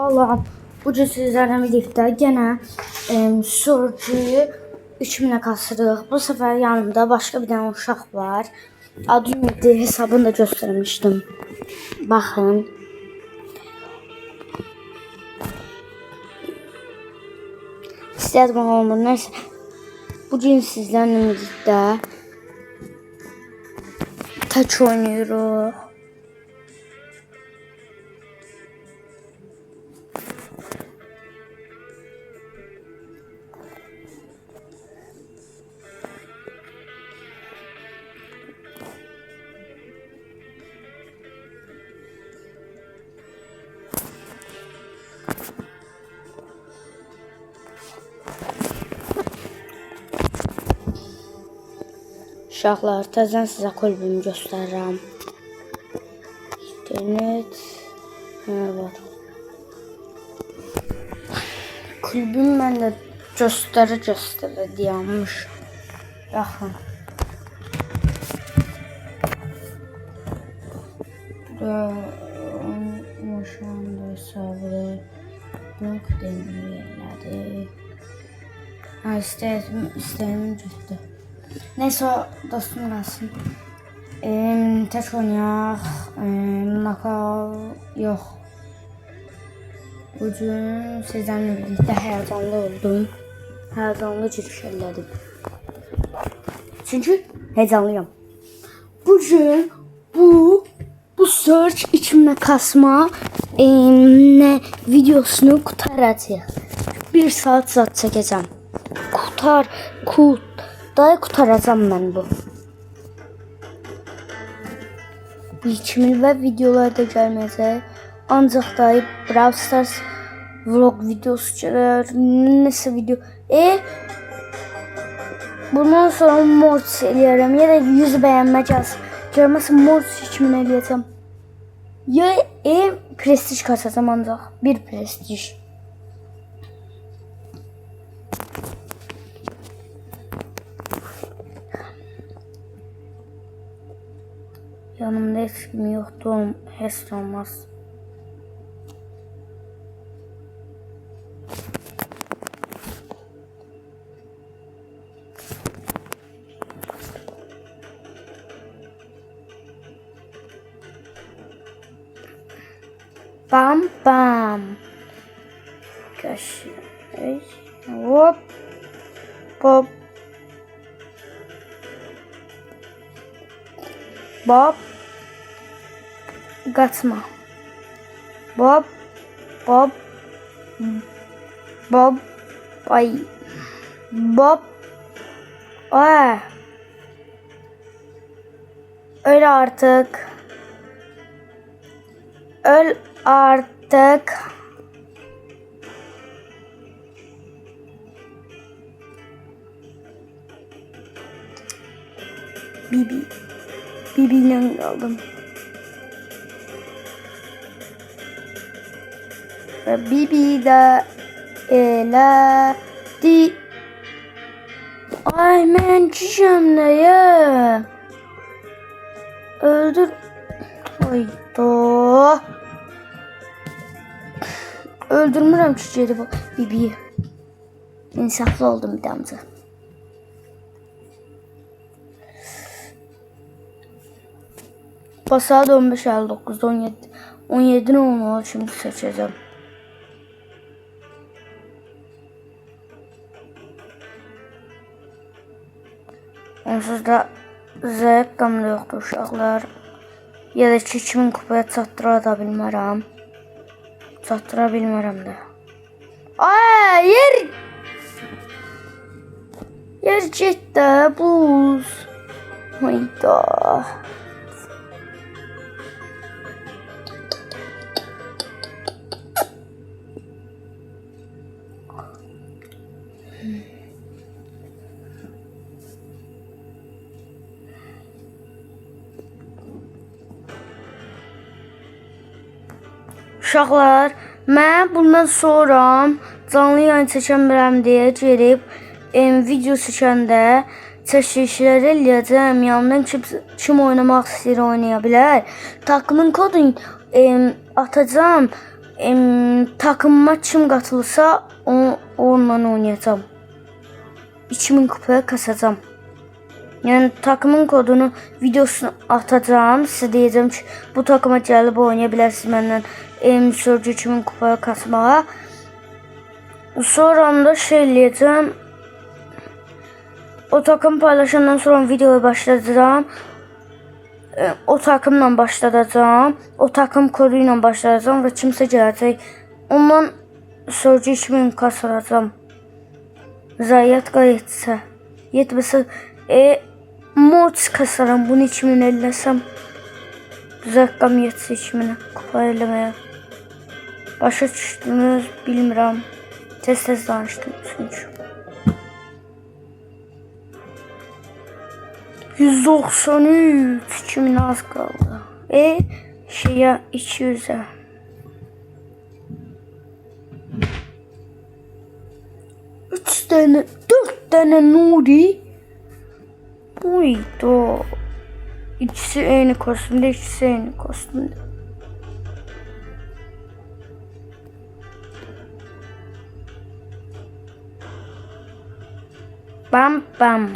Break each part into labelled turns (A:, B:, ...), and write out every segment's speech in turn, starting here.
A: Salam. Bu cür sizlərlə birlikdə yenə sorucuyu 3000'ə kasırıq. Bu sefer yanımda başka bir tane uşaq var. Adı Ümidi, hesabını da göstermiştim. Baxın. İstəyədim olmur. Neyse. Bugün sizlərlə birlikdə taç oynuyoruz. Uşaqlar, təzən sizə kulübümü göstərirəm. İnternet. Var. Kulübümü mən də göstərə deyəmiş. Baxın. Maşanda hesabı. Blok demir yerlədi. İstəyim götürdü. Neyse dostum gelsin. Taş oynayaq. Nakal yok. Bugün sizlerle birlikte heyecanlı oldum. Heyecanlı giriş elədim. Çünkü heyecanlıyım. Bugün bu search içimde kasma videosunu kurtaracağım. 1 saat çekeceğim. Kurtaracağım ben bu. İlkimil ve videolarda gelmeyecek. Ancak da Brawl Stars vlog videosu gelir. Nasıl video? Bundan sonra Mortis eləyərəm. Ya da 100 beğenme gelməsə Mortis kimin eləyəcəm. Ya prestij kasacağım ancaq. Bir prestij. Yanımda hiç kim yoktu, hiç olmaz. Bam bam. Kaşı. Hop. Hop. Bob. Kaçma. Bob. Bob. Bob. Ay. Bob. Ay. Öl artık. Öl artık. Bibi'yle kaldım. Ve Bibi de eledi. Ay ben çişem ne ya? Öldür. Hayda. Öldürmürəm çiçeği bu Bibi'yi. İnsaflı oldum bir damcı. Saat 15:59'da 17 olmalı, şimdi seçeceğim. Onsuz da zəqqəm də yoxdur uşaqlar. Ya da 2000 kupaya çatdıra da bilmərəm. Çatdıra bilmərəm də. Ay, yer getdə buz. Hayda. Uşaqlar, mən bundan sonra canlı yayın çəkəmirəm deyə girib video çəkəndə çəkilişlər eləyəcəm. Yanımdan kim oynamaq istəyir oynaya bilər. Takımın kodunu atacağım. takımıma kim katılırsa onunla oynayacağım. 2000 kupaya kasacağım. Yani takımın kodunu videosunu atacağım. Size diyeceğim ki bu takıma gelip oynayabilirsiniz benden sürücü 2000 kupaya kasmağa. Sonra da şey eləyəcəm. O takım paylaşandan sonra videoya başlayacağım. O takımla başlayacağım. O takım koduyla başlayacağım ve kimse gələcək. Ondan sürücü 2000 kasacağım. Zayiat qayıtsa. Yetməsə mod kasaram. Bunu 2000 elləsəm. Rəqqam yetsə 2000 kupa eləməyə. Başa düşdünüz bilmirəm. Tez danışdım çünkü. 193 2000 az kaldı. Şeye 200'e. Dört tane Nuri. Buydu. İkisi aynı kostümde, ikisi aynı kostümde. Bam bam.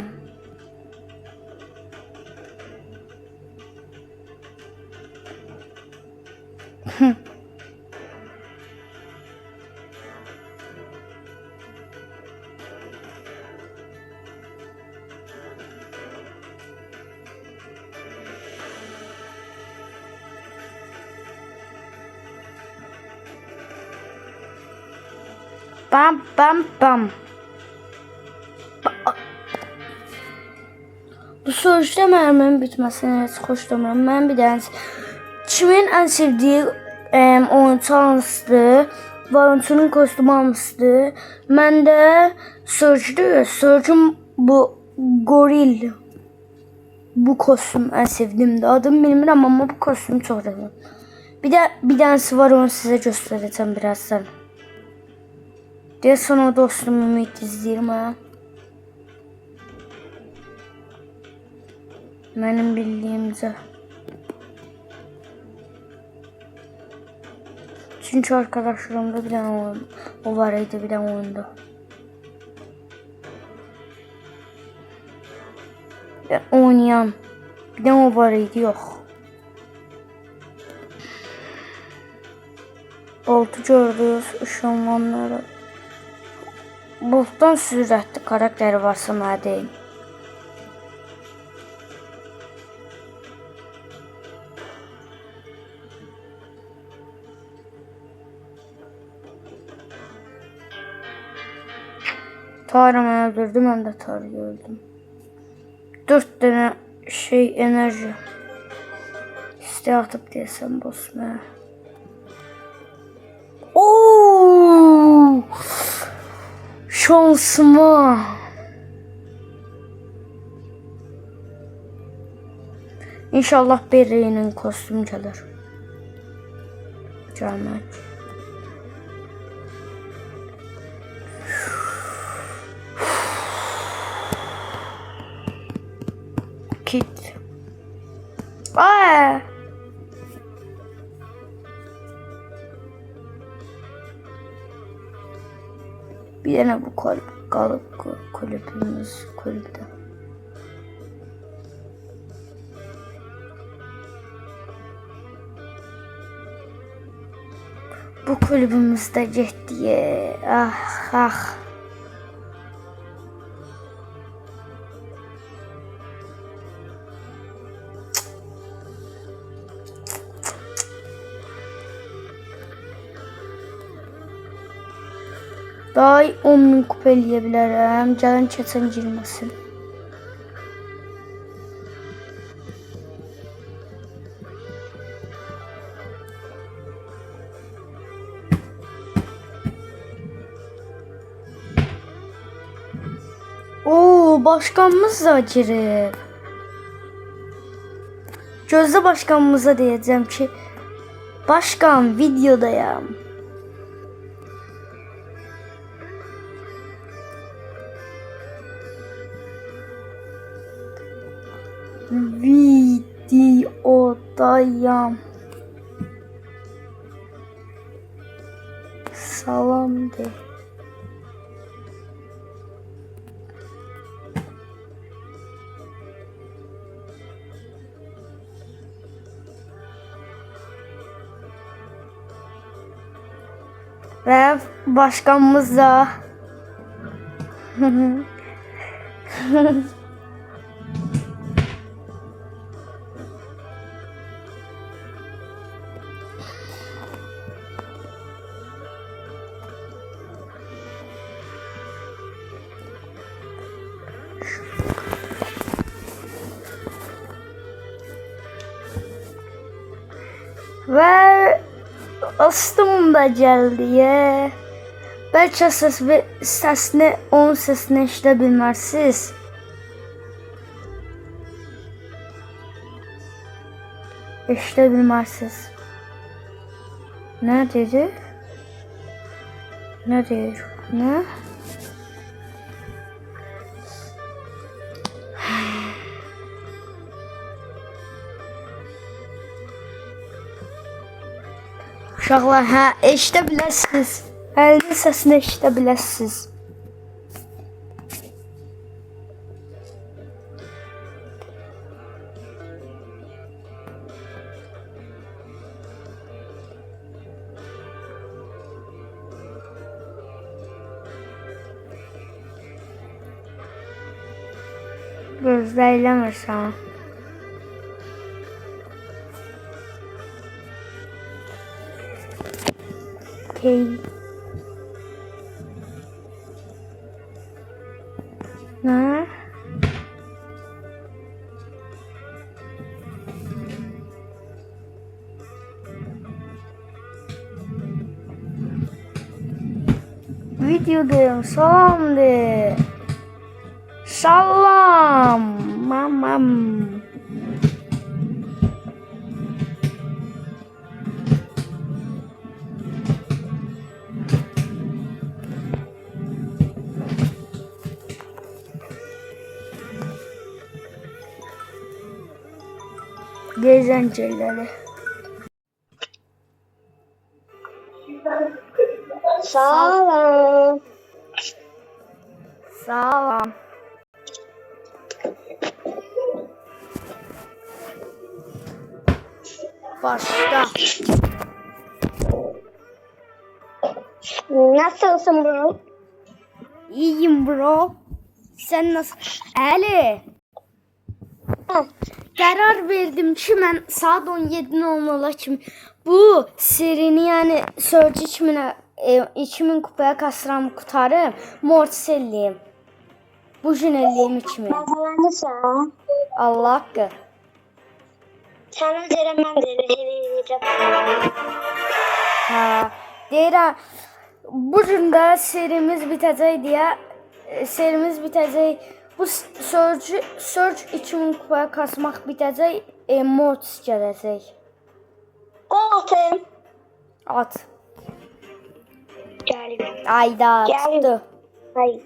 A: Bam bam bam. Bu sonuçta mermimin bitmesine hiç hoşlanmıyorum. Ben bir dənə kimin en sevdiği oyuncu hangisıdır? Bu oyuncunun kostümü hangisıdır? Ben de Surge'üm bu goril. Bu kostüm en sevdiğimdi. Adını bilmirəm ama bu kostüm çok sevdim. Bir tanesi var, onu size göstereceğim birazdan. Diye sonra dostumu Ümit izleyeyim ha. Benim bildiğimce. Çünkü arkadaşlarımda bir tane oyun, o var idi bir tane oyunda. Oynayan bir tane o var idi yok. Boltu gördünüz, ışınlanları. Boltdan sürətli karakteri varsa mənə deyin. Tarımı öldürdüm, ben de Tarı'yı öldüm. 4 tane enerji. İsteğe atıp desem bosma. Ooo! Şansıma. İnşallah Berry'nin kostüm gelir. Gelmek. Kit. Bir tane bu kulüpte. Bu kulübümüzde getdi. Ah. Daha 10.000 kupa eləyə Gəlin keçən girməsin. Başkanımız da girib. Gözdə başkanımıza deyəcəm ki, başkan videodayam. Videodayam. Salam de. Ve başkanımız da ve astım da geldi ya. Belki sesini, onun sesini eşitebilmezsiniz. Eşitebilmezsiniz. Ne dedi? Ne diyor? Ne? Uşaqlar, hə, eşidə biləsiniz. Əlinin səsini eşidə biləsiniz. Gözləyiləmirsən. Okay. Ne? Videodayım, salam de. Salam, mamam. Gezenceleri.
B: Salam.
A: Salam. Başla.
B: Nasılsın bro?
A: İyiyim bro. Sen nasıl? Ali. Qərar verdim ki, mən saat 17-nin olmalı kimi bu serini, yəni Surge 2000 kupaya kasıram, qutarım, mortis eləyim. Bu gün eləyim 2000.
B: Məzələnirsən?
A: Allah haqqı.
B: Sənin deyirəm, mən deyirəm.
A: Hə, deyirəm, bu gün də serimiz bitəcək deyə, bu Surge 2000 kupaya kasmaq bitəcək, mortis gələcək.
B: Qoltun.
A: At.
B: Gəlim.
A: Ayda tutdu.
B: Haydi.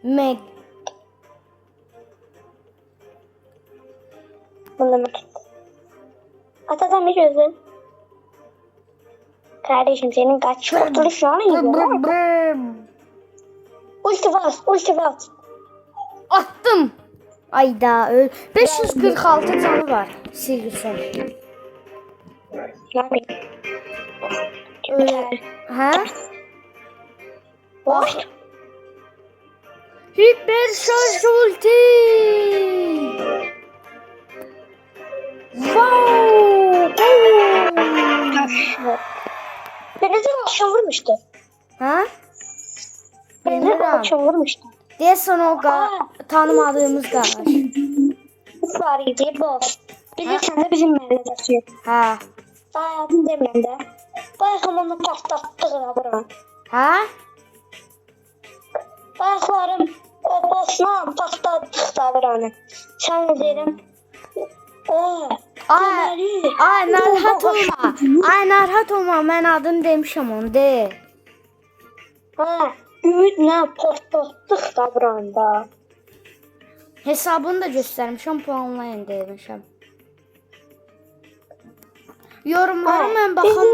A: Meg.
B: Bunu mu tut? Atadan bir gözün. Kardeşim senin kaç kurtuluş var mı? Ulti bas.
A: Attım. Ayda öl. 546 canı var. Silverson.
B: Yani.
A: Hə?
B: Boş.
A: Hiper şarj ulti. Wow.
B: Beni de akşam vurmuştu.
A: Hə?
B: Beni de akşam vurmuştu.
A: Deyəsən o tanımadığımız qardaş.
B: Bu var idi, boş. Bilirsən də bizim məhəllədəsi.
A: Hə.
B: Hayatım deməyəm də. Bayaqım onu patlatdıq da bura.
A: Hə?
B: Bayaqlarım o boşla patlatdıq da buranı. Sən nə deyirəm?
A: Ay, narahat olma. Ay, narahat olma. Mən adını demişəm onu, de.
B: Ha, ümidlə patlatdıq da buranda.
A: Hesabını da göstərmişəm, puanlayın demişəm. Yorumlara mən baxım.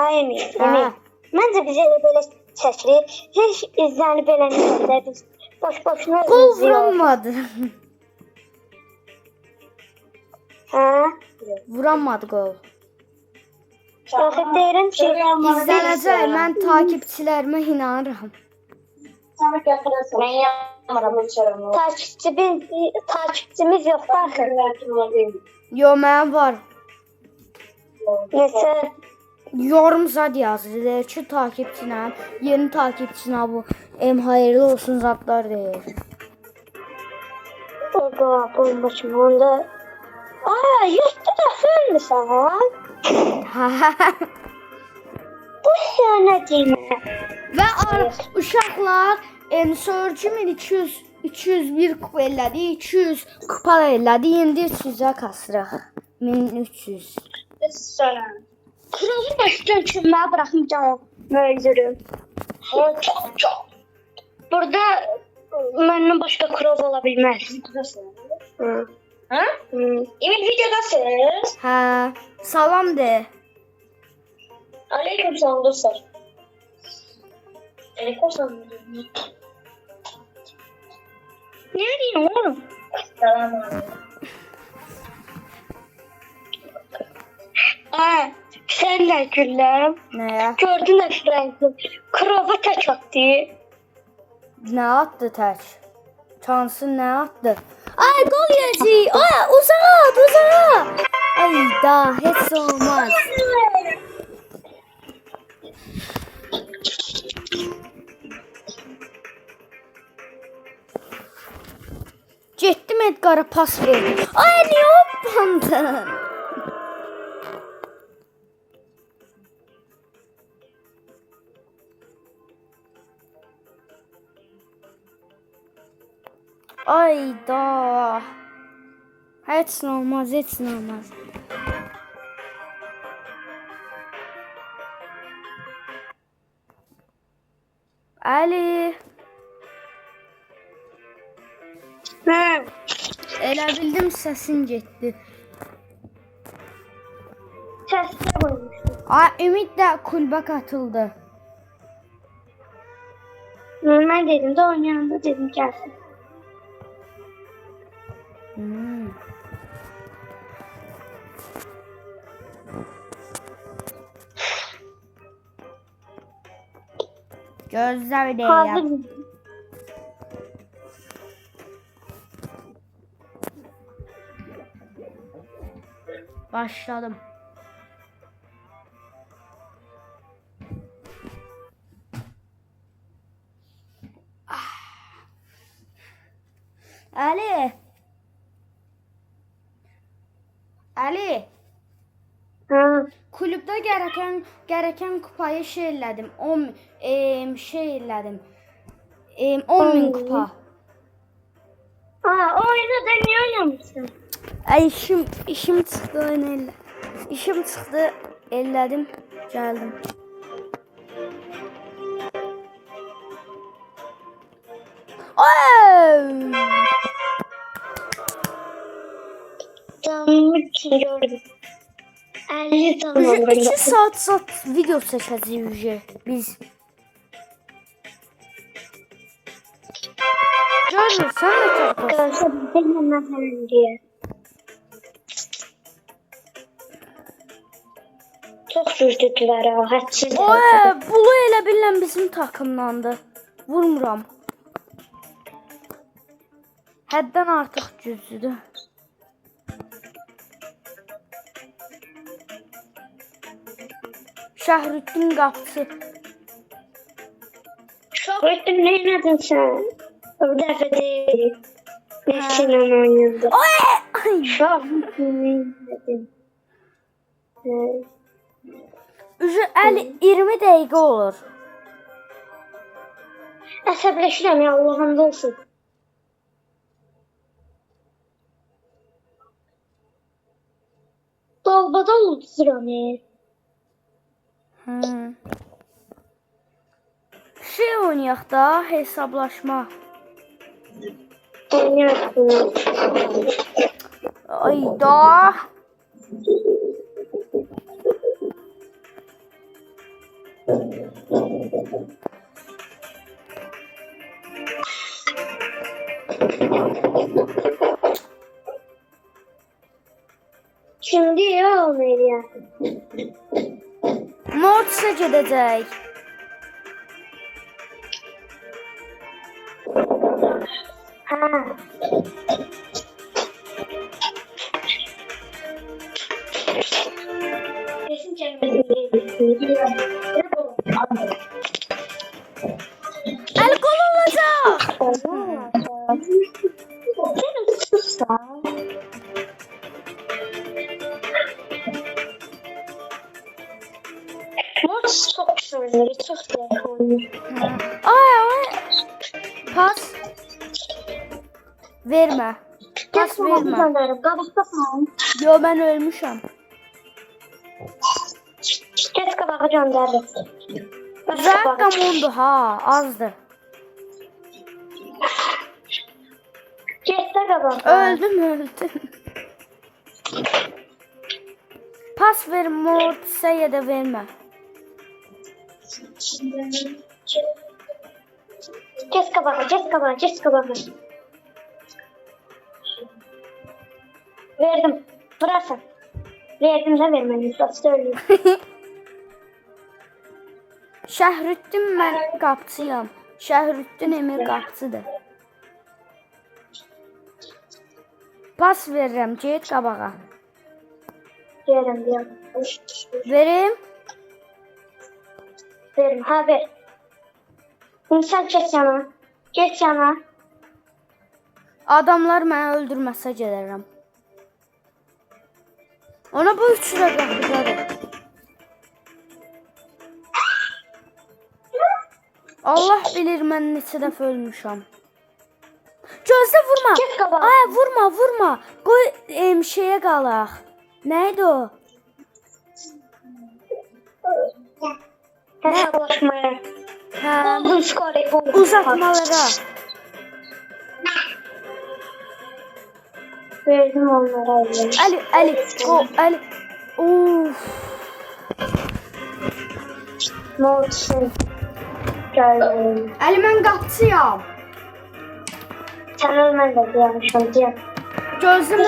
B: Ay
A: Ha.
B: Emin. Məncə biz elə belə çəkirik. Heç izlənib eləmirlər də biz. Boş-boşuna
A: Gol
B: izliyoruz.
A: vuramadı.
B: Hə?
A: Vuramadı gol.
B: Baxı deyirəm ki,
A: İzlənəcək. Mən takipçilərimə inanıram.
B: mən yapmıram uçurumu. Takipçimiz yoxdur axı.
A: Yo, mənim var.
B: Neçə?
A: Yorum zad yazır ki, takipçinə, yeni takipçinə bu hayırlı olsun zadlar deyir.
B: O da bulmuşum onda. Aa, 7 dəfə ölmüsən ha? Bu sənə demə.
A: Və uşaqlar Surgeon 201 kupa elədi, 200 kupa elədi, indi 300-ə kasırıq. 1300.
B: Kırılır başdan çürümeye bırakmayacağım mövzürü. Çok. Burada benden başka kurov olabilmez. Hı.
C: Ha? Emin videodasınız.
A: Hə, salam de.
C: Aleyküm selam dostlar. Aleyküm selam.
B: Ne diyeyim oğlum?
C: Selam aleyküm.
B: Aa, sen de güllem.
A: Nəyə?
B: Gördün mü Frank'ın? Kurova tek attı.
A: Nə atdı tək? Çansı nə atdı? Ay, gol yiyəcək. Ay, uzağa. Ay da, heç olmaz. Getdim Edgar'a pas verdim. Ay, niyə hoppandın? Ay da. Heç olmaz. Ali.
B: Hı.
A: Elə bildim səsin getdi.
B: Teste koymuştum.
A: Ay, Ümid də kulübə qatıldı.
B: Ben dedim de onun yanında dedim gelsin.
A: Gözlə bir dəqiqə.
B: Hazır.
A: Başladım. Ali.
B: Hı.
A: Kulübdə gərəkən kupayı şey elədim. 10 şey elədim. 10.000 kupa.
B: Aa, oyunda da niye oynamışsın?
A: Ay, işim çıxdı, elə. İşim çıxdı, elədim, gəldim. Ay!
B: Canım için gördüm. 50 tamam.
A: 2 saat video çəkəcəyik biz. Görürsən nə tək?
B: Görse bilmem diye. Çok sürdürdüler ha. Hadsiz.
A: Oy, bulu elə bilən bizim takımdandı. Vurmuram. Həddən artıq güclüdür. Şəhrüddin qapısı.
B: Şahrettin ne oynadın sen? Bir defa değil. Messi'yle oynadı.
A: Ay!
B: Şahrettin ne oynadın?
A: Üzü 20 dəqiqə olur.
B: Əsəbləşirəm ya, Allah'ım olsun. Dalbada unuturam ya.
A: Şey oynayaq da, hesablaşma.
B: Oynayasın.
A: Ayda.
B: Şimdi ya olmuyor ya.
A: Mortis'e gedəcək.
B: Ha. Resim çekmesini
A: Əli qol olacaq.
B: Canım sussa. Mortis çok güzel oynuyor. Çok güzel oynuyor.
A: Ay. Pas. Vermə. Pas vermə.
B: Gönderim. Kabukta falan.
A: Yo, mən ölmüşəm.
B: Kes kabağı gönderim.
A: Rəqqam ondu ha, azdır.
B: Kes de kabağı.
A: Öldüm. Pas ver Mortis'e ya da vermə.
B: Kes kabağı. Kes kabağı. Kes kabağı. Verdim. Burası. Verdim de vermedim. Burası söylüyor.
A: Şəhrüddin mən qapçıyam. Şəhrüddin Emir qapçıdır. Pas verirəm, get qabağa.
B: Verim diyorum.
A: Verim.
B: Verim. Ha ver. İnsan geç yana. Geç yana.
A: Adamlar məni öldürməsə gələrəm. Ona bu üç rəqəmdadır. Allah bilir mən neçə dəfə ölmüşəm. Gözlə vurma.
B: Kes qabağa.
A: Ay vurma. Qoy şeyə qalaq. Nə idi o?
B: Hesaplaşmaya.
A: Hə,
B: Buldum skoru. Buldum.
A: uzatmalara.
B: Verdim onlara.
A: Ali, o Ali. Uf.
B: Ne olsun? Geldim.
A: Ali mən qapçıyam.
B: Sen ölmen de diyormuşum diye.
A: Gözümü.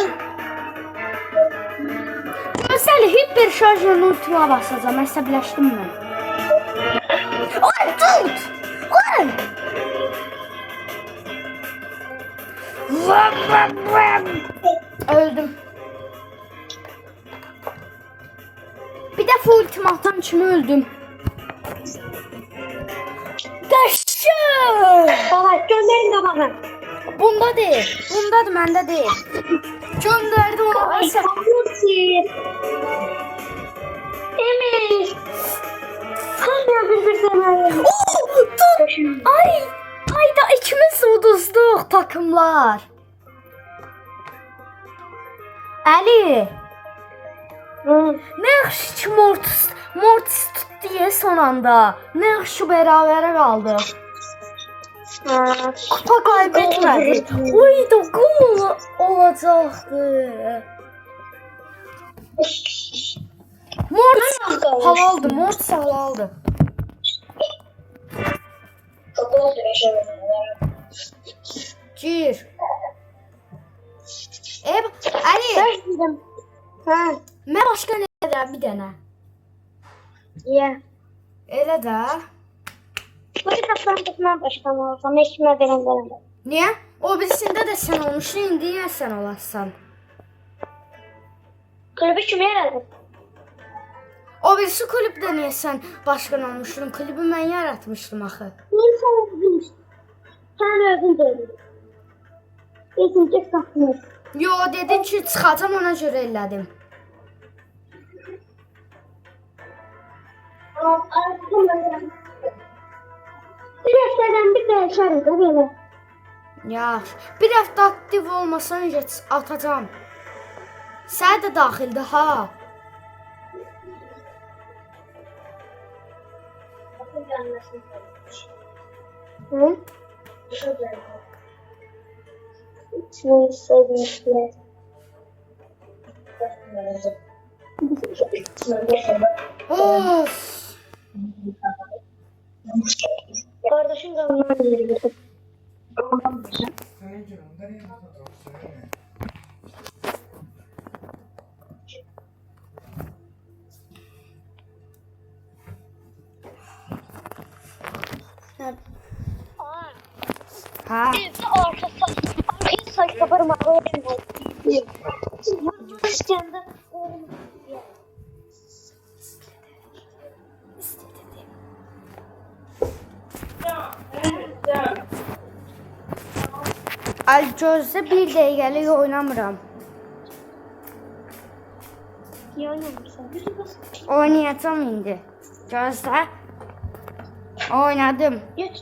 A: Gözəli hiper şarjını ultima basacağam. Əsəbləşdim mən. Ay tut! Ay! Öldüm. Bir dəfə ultima atan kimi öldüm. Qaşım!
B: Baba gönderin kabağı.
A: Bunda değil. Bundadır, məndə deyil. Göndərdim onu.
B: Ay kahretsin. Emir. Kalmıyor bir sana.
A: Dur! Ay da ikimiz uduzduq takımlar. Ali,
B: Hı.
A: nə yaxşı ki Mortis tutdu ya son anda. Nə yaxşı bərabərə qaldı.
B: Ha.
A: Kupa kaybetmədi. Oy da gol olacaqdı. Mortis halaldı, Mortis halaldı.
C: Futbol yaşamadım.
A: Gir. Ali,
B: Verdim. Ha.
A: mən başqa nə edərəm bir dənə.
B: Ya.
A: Elə də.
B: Bu hesaplaşmadan başkan olsam eşime veremem.
A: Niyə? O birisində də sən olmuşdun, indi yenə sən olarsan.
B: Kulübü kime yaradım?
A: O birisi kulübdə niyə sən başqan olmuşdun? Kulübü mən yaratmışdım axı.
B: Niye sen öldün? Sen öldün dedim. Eğitimci saklıyor.
A: Yo, dedin ki çıxacam, ona görə elədim.
B: Bir haftadan bir değişeriz de böyle.
A: Yaxşı. Bir həftə aktiv olmasan heç atacam. Sən də daxildə ha.
B: Hı? İçmeyi sevmişler.
A: Of.
B: Kardeşim kanalına girdim.
A: Ha.
B: Arkaya sayfa parmağı İskender.
A: Al gözlə bir dəqiqəlik oynamıram.
B: Niye oynamıyorsun?
A: Oynayacağım indi. Gözlə. Oynadım.
B: Geç.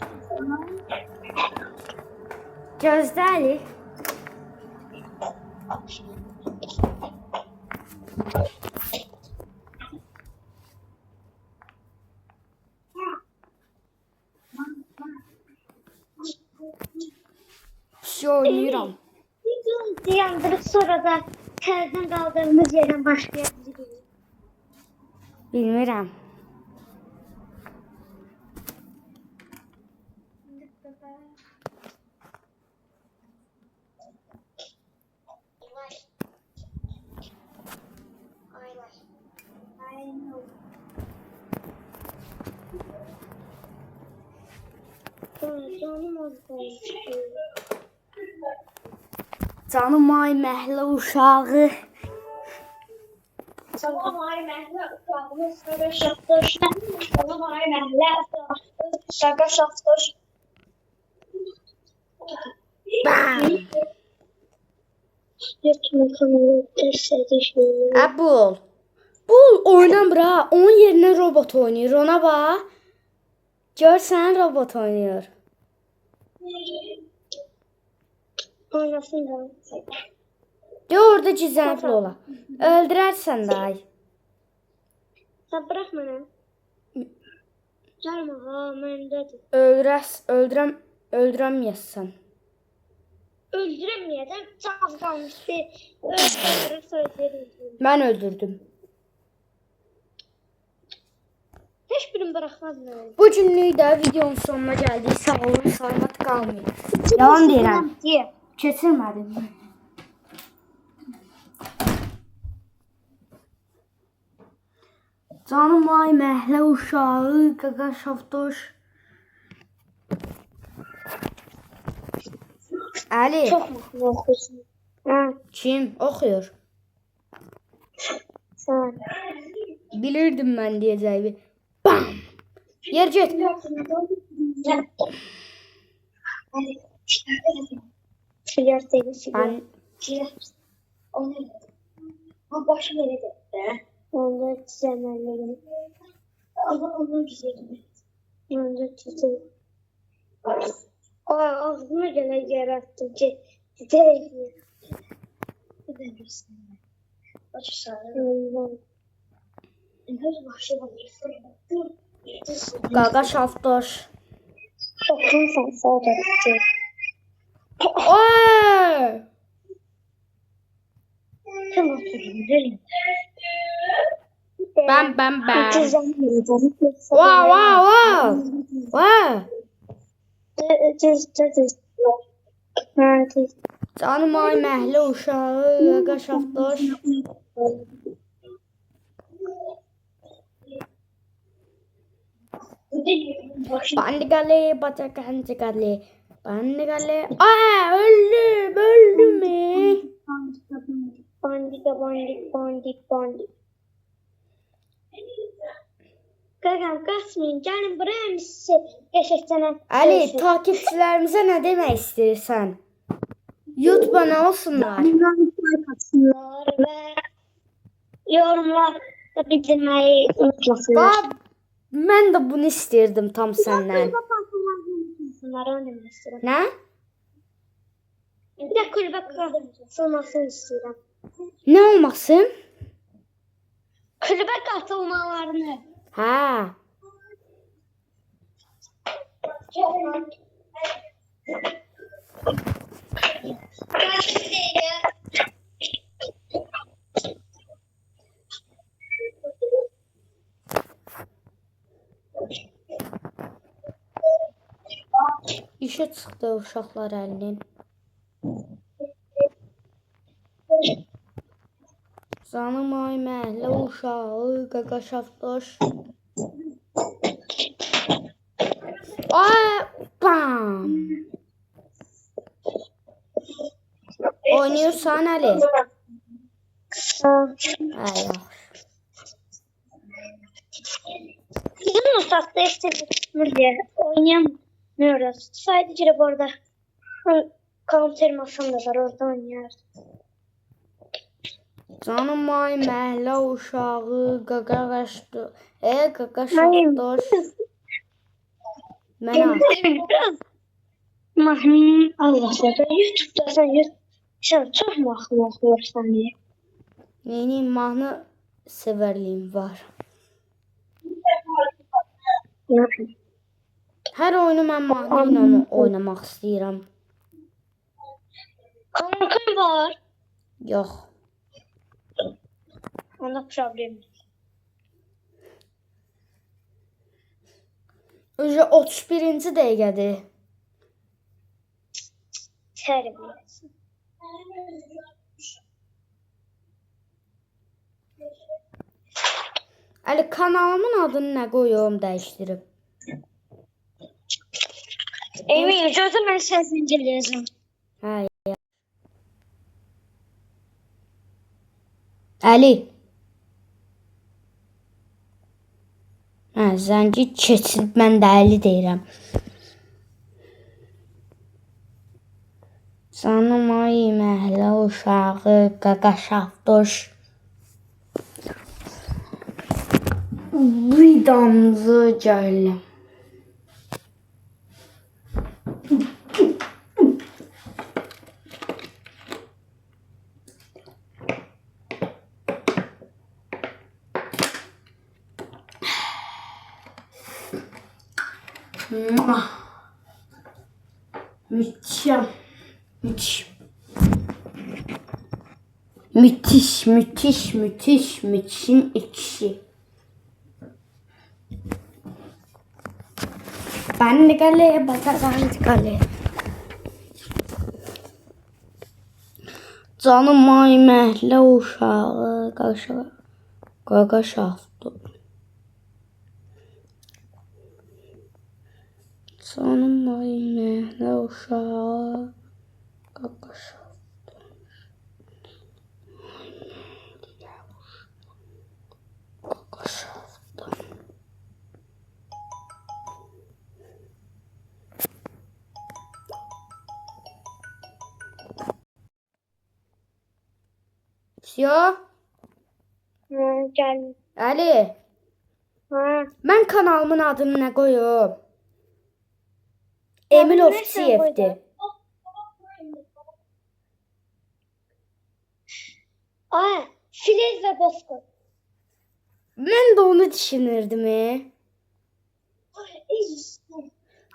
A: Gözlə Ali. Şey oynayıram.
B: Yandırıp sonra da terden kaldığımız yerden başlayabiliriz.
A: Bilmirəm. Canım ay məhlə uşağı.
C: Salam ay məhlə uşağımız şaka şaftır. Salam ay məhlə uşağımız şaka şaftır.
A: Bam.
B: Yetme kanalı test edişim.
A: Bul. Bul oynamır ha. Onun yerine robot oynayır. Ona bak. Görsən robot oynayır.
B: Oynasın da.
A: De orada gizlenip ola. Öldürərsən də ay.
B: Sen bırak bana. Gelme ha mendedir.
A: Öldürəməyəsən.
B: Öldüremeyeceğim. Çok kalmıştı. Öldürür söylerim.
A: Mən öldürdüm.
B: Hiçbirini bırakmaz beni.
A: Bu günlük də videonun sonuna gəldik. Sağ olun, salamat qalmayın. Yalan deyirəm. Keçirmədim. Canım ay məhlə uşağı, qaqa şaftoş. Ali,
B: Çok mutlu okuyorsun. Ha,
A: kim oxuyur?
B: sen.
A: Bilirdim mən deyəcəyimi. Bam! Yer get.
B: Flörteydi flört.
A: Ben
C: Onu bu başı nerede?
B: Onda çizemeleri.
C: Ama onun güzeli.
B: Onda çizemeleri. Ağzıma gene yarattı ki. Çizemeleri.
C: Bu da bilsin. Başı sarı.
B: Ondan.
C: Her başı var.
A: qaqa şaftoş.
B: Okun sen sonra.
A: Oy!
B: Kim oturuyor?
A: Bam bam bam.
B: Çizemeleri.
A: Wow wow wow. Wow. Canım ay məhlə uşağı, qaqa şaftoş. Bandigalı, batakantigalı. Bandigalı. Aa öldüm mü?
B: Bandik. Gagam kaçmayın. Gelin buraya mısın? Gerçekten.
A: Ali, takipçilərimizə nə demək istəyirsən? YouTube'a nə olsunlar?
B: Ve yorumlar da bildirmeyi unutmasınlar.
A: Bax, mən də bunu istirdim tam səndən. Nə?
B: Bir de kulübe katılmasını istiyorum.
A: Nə olmasın?
B: Kulübe katılmalarını.
A: Hə. İşə çıxdı uşaqlar əlinin. Canım ay məhlə uşağı qaqaşafdoş. Ay bam. Oynuyorsan Əli. Ay yaxşı.
B: Bizim ustasta işte diye oynayamıyoruz. Sadece bu arada counter masamda var, orada oynuyoruz.
A: Canım ay məhlə uşağı qaqaşdı. Qaqaşafdoş. Mənə
B: Biraz mahnı Allah zaten YouTube'da sen çok mahnı okursan diye.
A: yeni mahnı sevərliyim var.
B: Ne yapayım?
A: Hər oyunu mən mahnı ilə oynamaq istəyirəm.
B: Counter var.
A: Yox.
B: Onda problem.
A: Öcə 31-ci dəqiqədir.
B: Terbiyesiz.
A: Əli kanalımın adını nə qoyum dəyişdirib.
B: Emin gözüm ben sen zincirleyeceğim.
A: Hə. Əli. Hə, zəngi keçib mən də Əli deyirəm. Canım ay məhlə uşağı qaqaşafdoş. Vidamızı gələm. Müthiş. Müthiş. Müthiş, müthiş, müthiş, müthişin ikisi. Ben de kaleye batarım kaleye. Canım ay məhlə uşağı qaqaşafdı. Canım ay məhlə uşağı qaqaşafdı. Yo,
B: Gel.
A: Ali,
B: Ha.
A: ben kanalımın adını ne koyuyorum? Emil
B: ne
A: Ofsiyev'di.
B: koydun? Aa, Filiz ve Bozkurt.
A: Ben de onu düşünürdüm.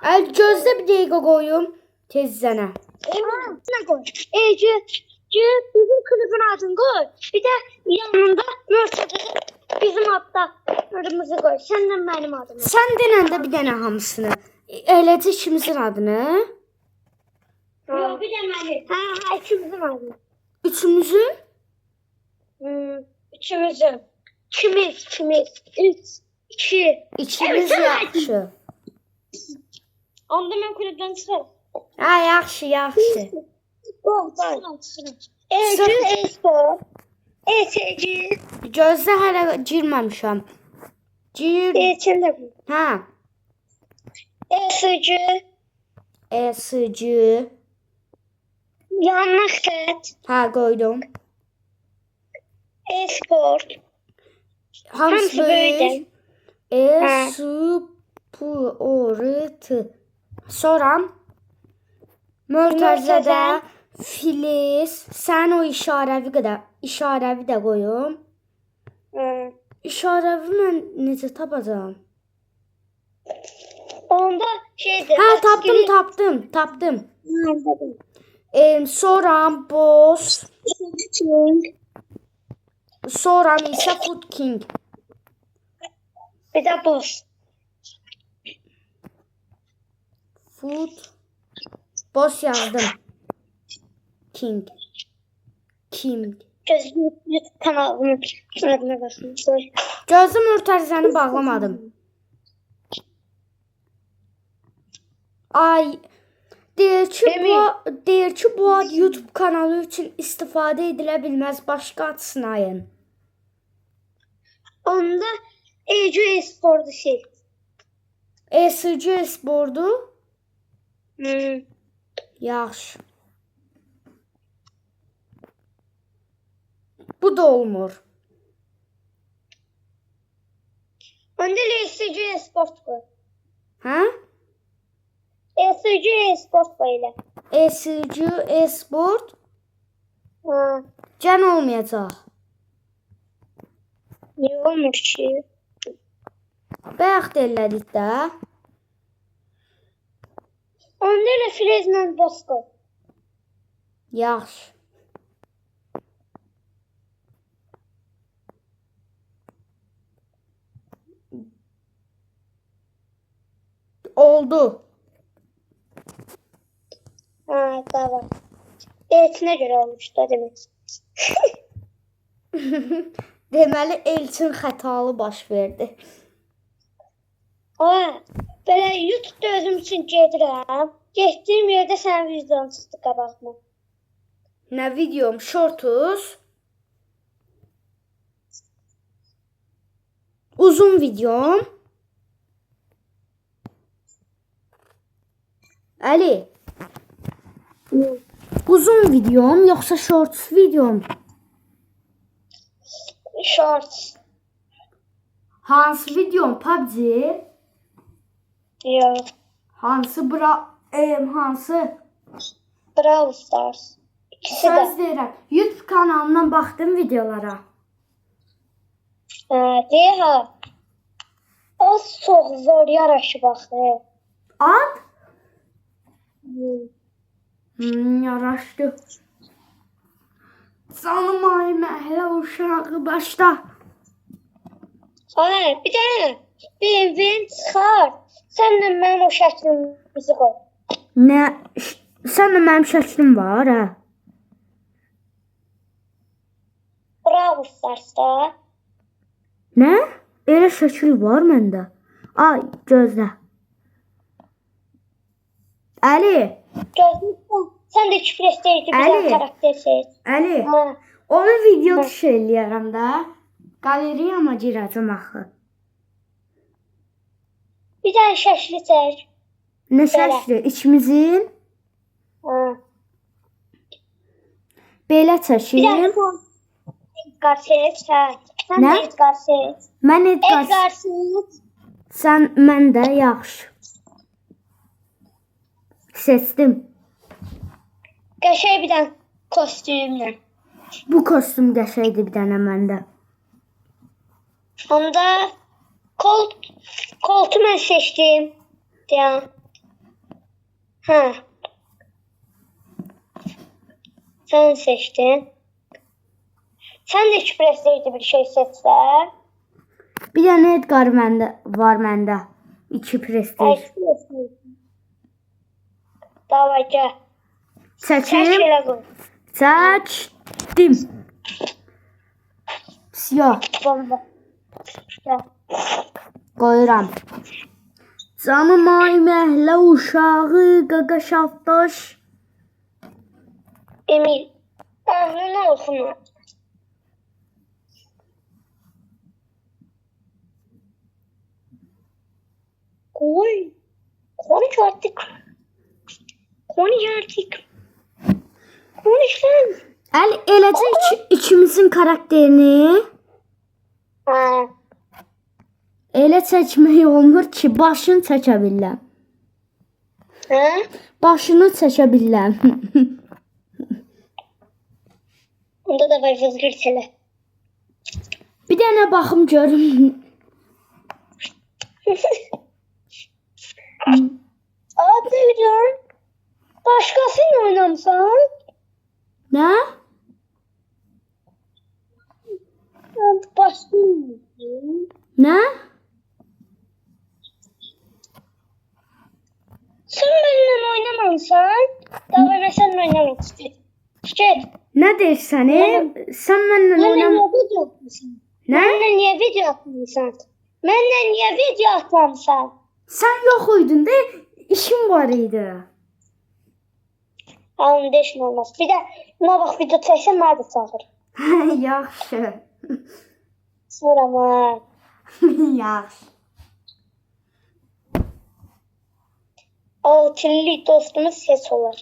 A: Ali gözde bir dakika koyayım. Tezzene.
B: Ne koy? Bizim kulübün adını koy. Bir de yanında Mercedes bizim hatta adımızı koy. Senden benim adımı.
A: Sen denəndə bir dənə hamısını. Eləcə ikimizin adını.
B: Yok bir de benim. Ha, ikimizin adını.
A: Üçümüzün.
B: Üçümüzün. Kimiz. Üç. İki.
A: İkimiz
B: Evet,
A: yaxşı.
B: Onda ben kulüpten çıkarım.
A: Ha, yaxşı.
B: E-spor. ESG.
A: Gözdə hələ girməmişəm. Gir.
B: İçinde bu.
A: Ha.
B: ESG.
A: ESG.
B: Yanlış set.
A: Ha, qoydum.
B: E-spor.
A: Hamısı
B: Hamısı böyle.
A: böyük. E-sport. Sonra Mörtəzədə Filiz. Sən o işarəvi də qoyum. İşarəvi mən necə tapacağam?
B: Onda şeydi.
A: Ha, tapdım. Sonra Boss. Sonra isə Food King.
B: Bir de boss.
A: Food Boş yazdım. King.
B: Gözüm YouTube kanalımın adına basın.
A: Gözüm ürter, səni bağlamadım. Ay, deyir ki, bu ad YouTube kanalı üçün istifadə edilə bilməz. Başqa ad sınayın.
B: Onda Ece Espor'du şey.
A: ESC Espor'du. Yaxşı. Bu da olmur.
B: Onda ESC Esport koy.
A: Hə?
B: ESC Esport böyle.
A: ESC Esport
B: Ha.
A: can olmayacaq.
B: Niye olmuş ki?
A: Bayaq da elədik də.
B: Onda da Frezmen Bosco.
A: Yaxşı. Oldu.
B: Ha tamam. Etine göre olmuş da demek.
A: Deməli Elçin xətalı baş verdi.
B: Aa, böyle YouTube'da özüm için gedirəm. Getdiyim yerdə sənin videonu çıxdı qabağıma.
A: Nə videom? Shortus. Uzun videom. Əli, uzun videom yoxsa shorts videom?
B: Shorts.
A: Hansı videom? PUBG?
B: Yok.
A: Hansı hansı?
B: Brawl Stars. İkisi de.
A: Söz deyirəm. YouTube kanalından baxdım videolara.
B: Deyə ha. O çox zor yaraşı baxır.
A: Ad? Yaraşdı. Canım ay məhlə uşağı başda.
B: Ay, bir dənə bir çıxar. Sən də mənim o şəklimizi qoy.
A: Nə? Səndə mənim şəklim var, hə?
B: Brawl Stars'da.
A: Nə? Elə şəkil var məndə. Ay, gözlə. Əli,
B: Gözlüklə. Sən də küfrəstəydi bir
A: Əli.
B: dənə karakter seç.
A: Əli,
B: Ha.
A: onu video tuş eləyərəm də. Qaleriyama girəcəm axı.
B: Bir dənə şəkli çək.
A: Nə şəkli? İkimizin
B: Ha.
A: belə
B: Bir dənə
A: çəkim.
B: Edgar seç. Hə. Sən
A: Nə?
B: də Edgar seç.
A: Mən Edgar,
B: Edgar seç.
A: sən mən də yaxşı. Seçdim.
B: Qəşəng bir dənə kostyumla.
A: Bu kostyum qəşəngdir bir dənə məndə.
B: Onda koltu mən seçdim. Deyəm. Hə. Sən seçdin. Sən də küfrəstəydi bir şey seçsən.
A: Bir dənə Edgar məndə var məndə. 2 prestige.
B: Davay gəl.
A: Çəkim.
B: Çək elə qoy.
A: Çəkdim. Siyah.
B: Bomba. Gəl.
A: Qoyuram. Canım ay məhlə uşağı qaqaşafdaş.
B: Emil. Ağlını oxuma. Koy. Konuş artık. Konuş artık. Konuş lan.
A: Eləcə ikimizin karakterini
B: Ha.
A: elə çəkmək olmur ki, başını çəkə biləm.
B: Ha?
A: Başını çəkə biləm.
B: Onda da var vazgeçsene.
A: Bir dənə baxım görüm.
B: Adilcan. Başkasıyla oynamsan.
A: Nə?
B: Başkasıyla.
A: Nə?
B: Sen benimle oynamamsan. Davay ben seninle oynamak istedim. Şükür.
A: Ne dersen sen benimle
B: Benimle
A: oynam.
B: niye video atmışsın?
A: Ne?
B: Benimle niye video atmışsın? Benimle niye video atmışsın?
A: Sen yok uydun de işim var idi.
B: Onun da işin olmaz. Bir de buna bak video çeksen nerede çağır?
A: Yaxşı.
B: Sonra ama.
A: Yaxşı.
B: Altilli dostumuz ses olur.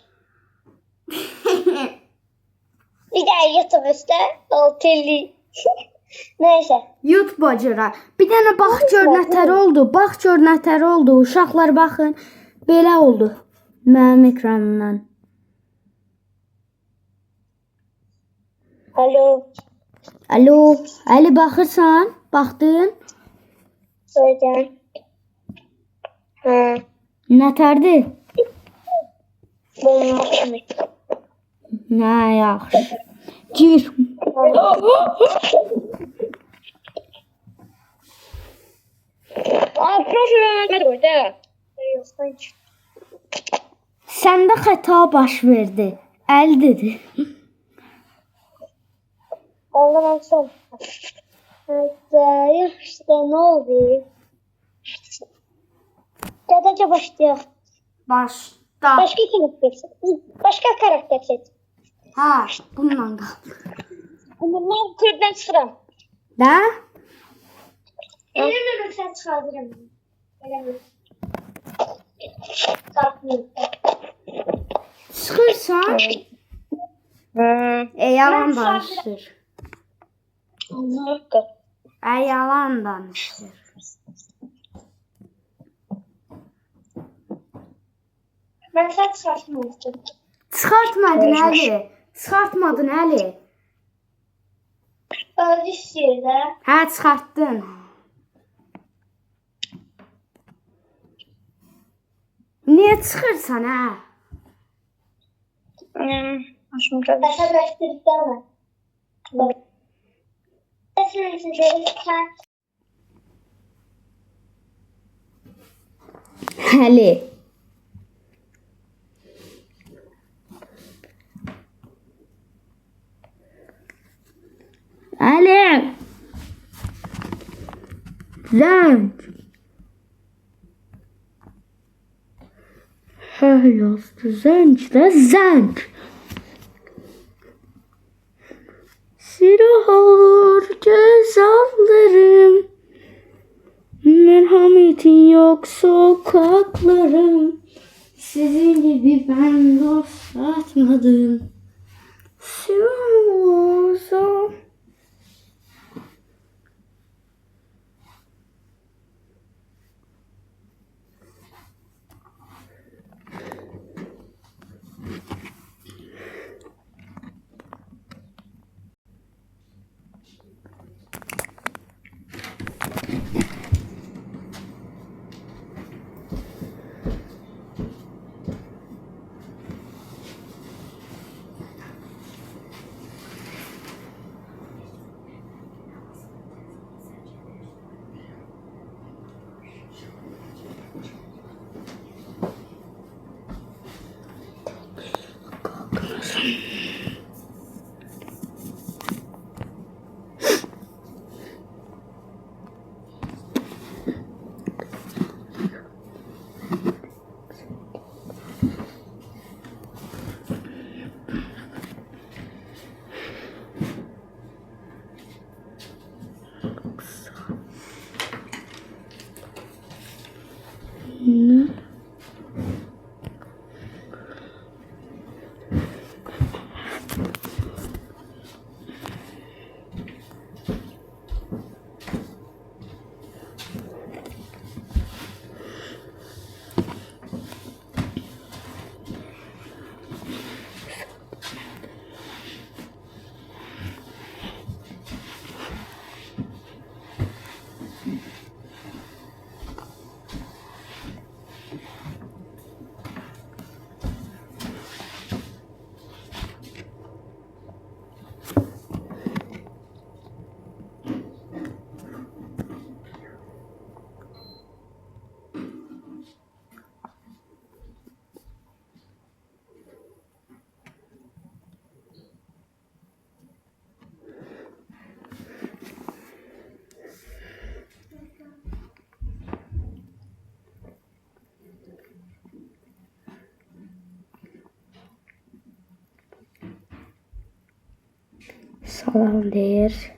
B: Bir de YouTube üstte Altilli. Neyse.
A: Yut bacıra. Bir dənə bax gör nətər oldu. Bax gör nətər oldu. Uşaqlar baxın. Belə oldu. Mənim ekranımdan.
B: Alo.
A: Alo. Ali baxırsan? Baxdın?
B: Söyle. Ha.
A: Nətərdir?
B: Bomba kimi.
A: Nə yaxşı. Gir.
B: Aa, profiline koydu. Yok, hiç.
A: Səndə xəta baş verdi. Əli dedi.
B: Allah'ım son. Hatta işte ne oldu? Dadaca başlıyor.
A: Başda.
B: Başka karakter seç. Başka karakter seç.
A: Ha, bununla qal.
B: Ben kulüpten çıkarım.
A: Da?
B: Elimle sen çıkarırım. Elimle.
A: Çıxırsan? Yalan danışır. Yalan danışır.
B: Ben sen çıkartmıştım.
A: Çıxartmadın Əli. Çıxartmadın Əli.
B: Öyle şeyde.
A: Hə, çıxartdın. Niyə çıxırsan hə?
B: Hoşuma geldi. Ben başladıktan mı?
A: Əli. Əli. Zəng. Hə, yazdı. Zəng də zəng. Sirah olur göz allarım. Merhametin yok sokaklarım. Sizin gibi ben dost atmadım. Sirah olursa. Salam deyir.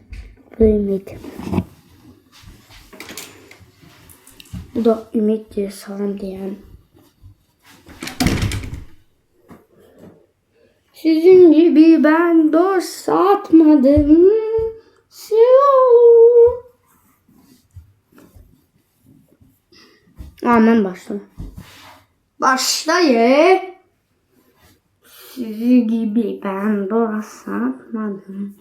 A: Bu da Ümid. Bu da Ümid deyir, salam deyən. Sizin gibi ben dost satmadım. Aman başla. Başlayı. Sizi gibi ben dost satmadım.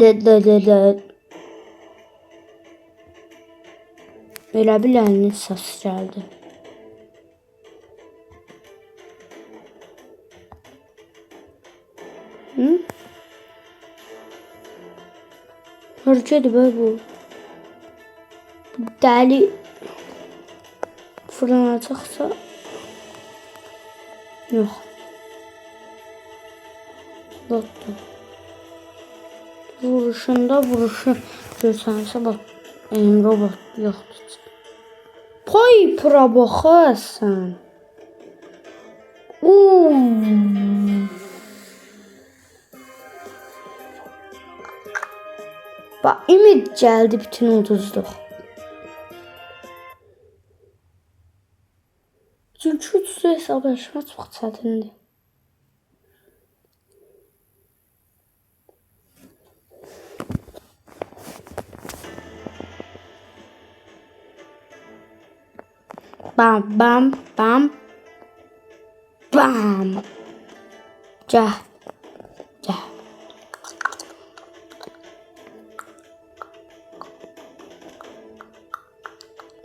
A: De. Elə biləninin səsi gəldi. Harcadı be bu. Dəli fırlanacaqsa yox. Lotto. Vuruşunda görsənsə bax. Robot yoxdur. Pay pura baxasan. Bax, Ümid gəldi, bütün uduzduq. Çünki 300 hesablaşma çox çətindir. Bam bam bam bam. Gəl.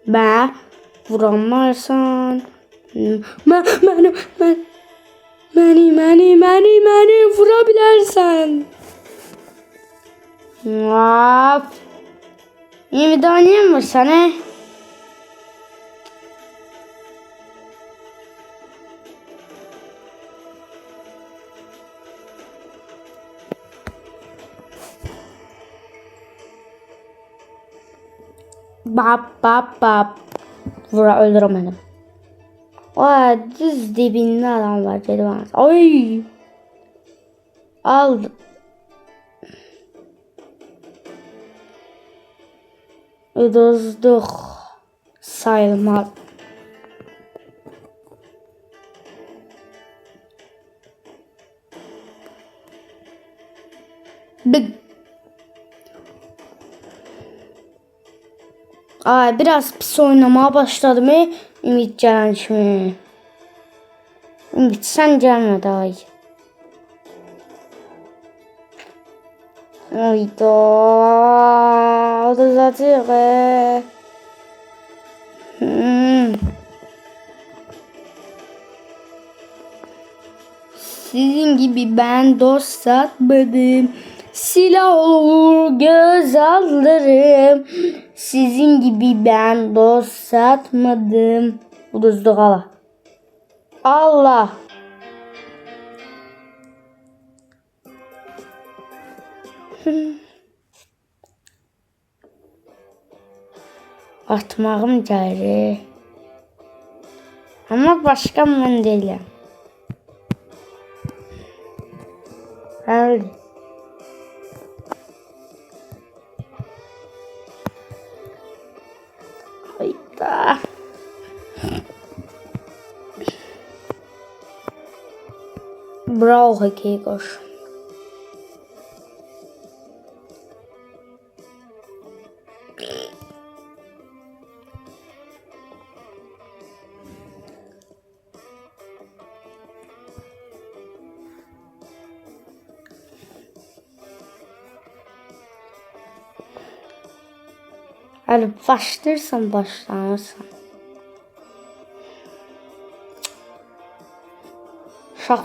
A: Ben vuramazsan beni vurabilirsen. Hop. İyi bir daha niye mi vursan he? Bap. Öldüremedim. Aa, düz dibinde adam var dedi bana. Ay. Aldım. Uduzduk. Sayılmaz. Ay, biraz pis oynamaya başladım. Ümid gelen kimi. Ümid sen gelme daha iyi. Hayda. O da zaten. Sizin gibi ben dost satmadım. Silah olur göz alırım. Sizin gibi ben dost satmadım. Uduzduk Allah. Allah. Atmağım gəlir. Ama başka mən deyiləm. Öyle. Hayda. Bravo ki koş. Hani başlarsan başlanırsan. Şak.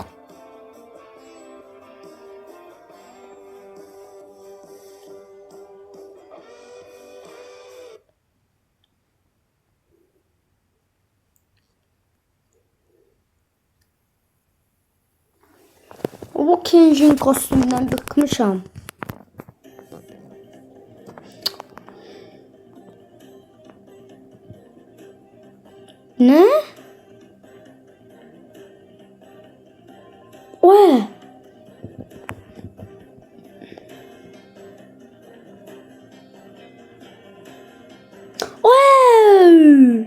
A: O Kenjin kostümünden bıkmışam. Ne? Oy. Oy.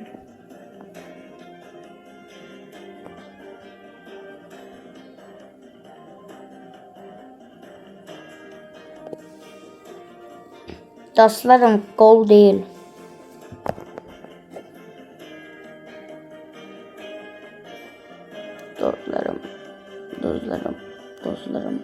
A: Dostlarım, gol değil. Dostlarım, dostlarım, dostlarım.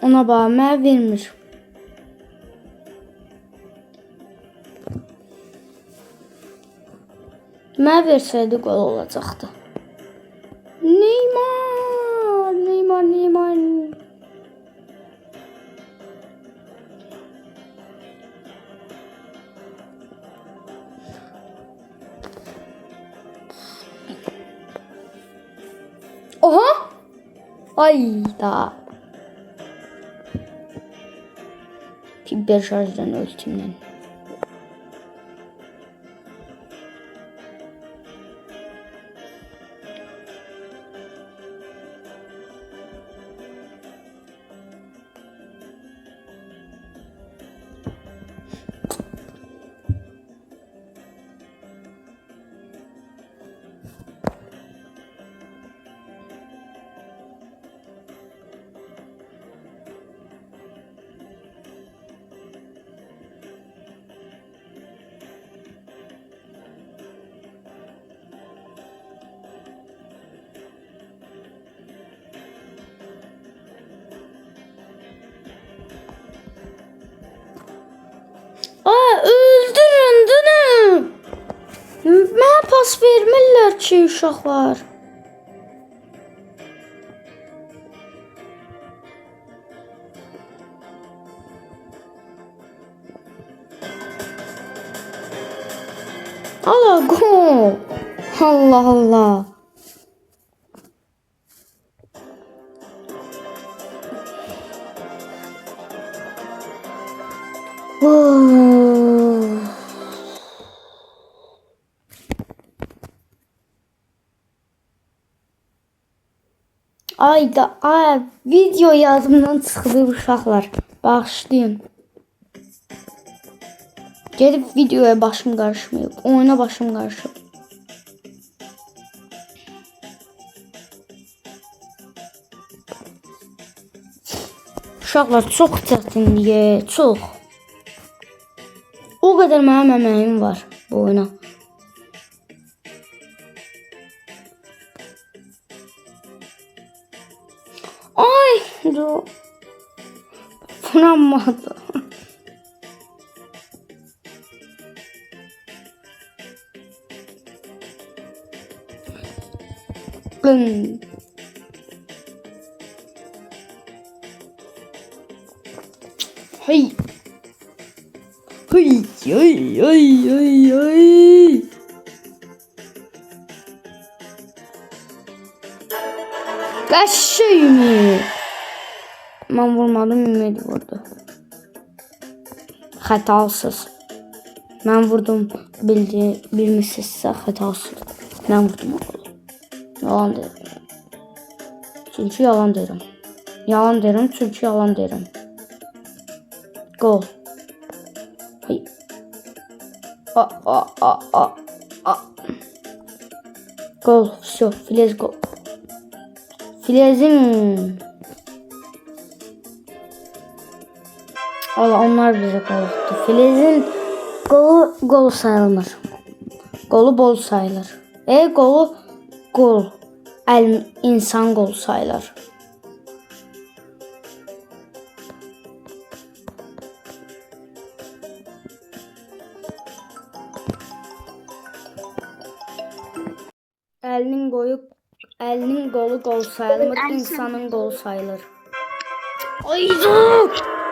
A: Ona bağırmaya vermiş. Mən versəydi gol olacaqdı. Neymar, Neymar, Neymar. Oha! Ayda. Hiper şarjdan ölçümden. Aa, öldürün bunu. Mənə pas vermirlər ki, uşaqlar. Allah gol. Allah Allah. Oh. Ayda ay video yazımdan çıxdı uşaqlar. Bağışlayın. Gedib videoya başım qarışmayıb. Oyuna başım qarışıb. Uşaqlar çox çətindir, çox. O qədər mənim əməyim var bu oyuna. Ay, vuramadı. Bın. Hey. Hey, ay, ay, ay, ay. Kaçıyor mu? Ben vurmadım, Ümidi vurdu. Hatasız. Ben vurdum, bilmişsizsə hatasız. Ben vurdum o golu. Yalan derim. Çünkü yalan derim. Yalan derim çünkü yalan derim. Gol. Hey. Gol. Все, Filez gol. Filez'in. Allah, onlar bize gol attı. Filez'in golu gol sayılmır. Golu bol sayılır. Golu gol. İnsan gol sayılır. Elinin golu gol sayılmır, insanın gol sayılır. Ayda!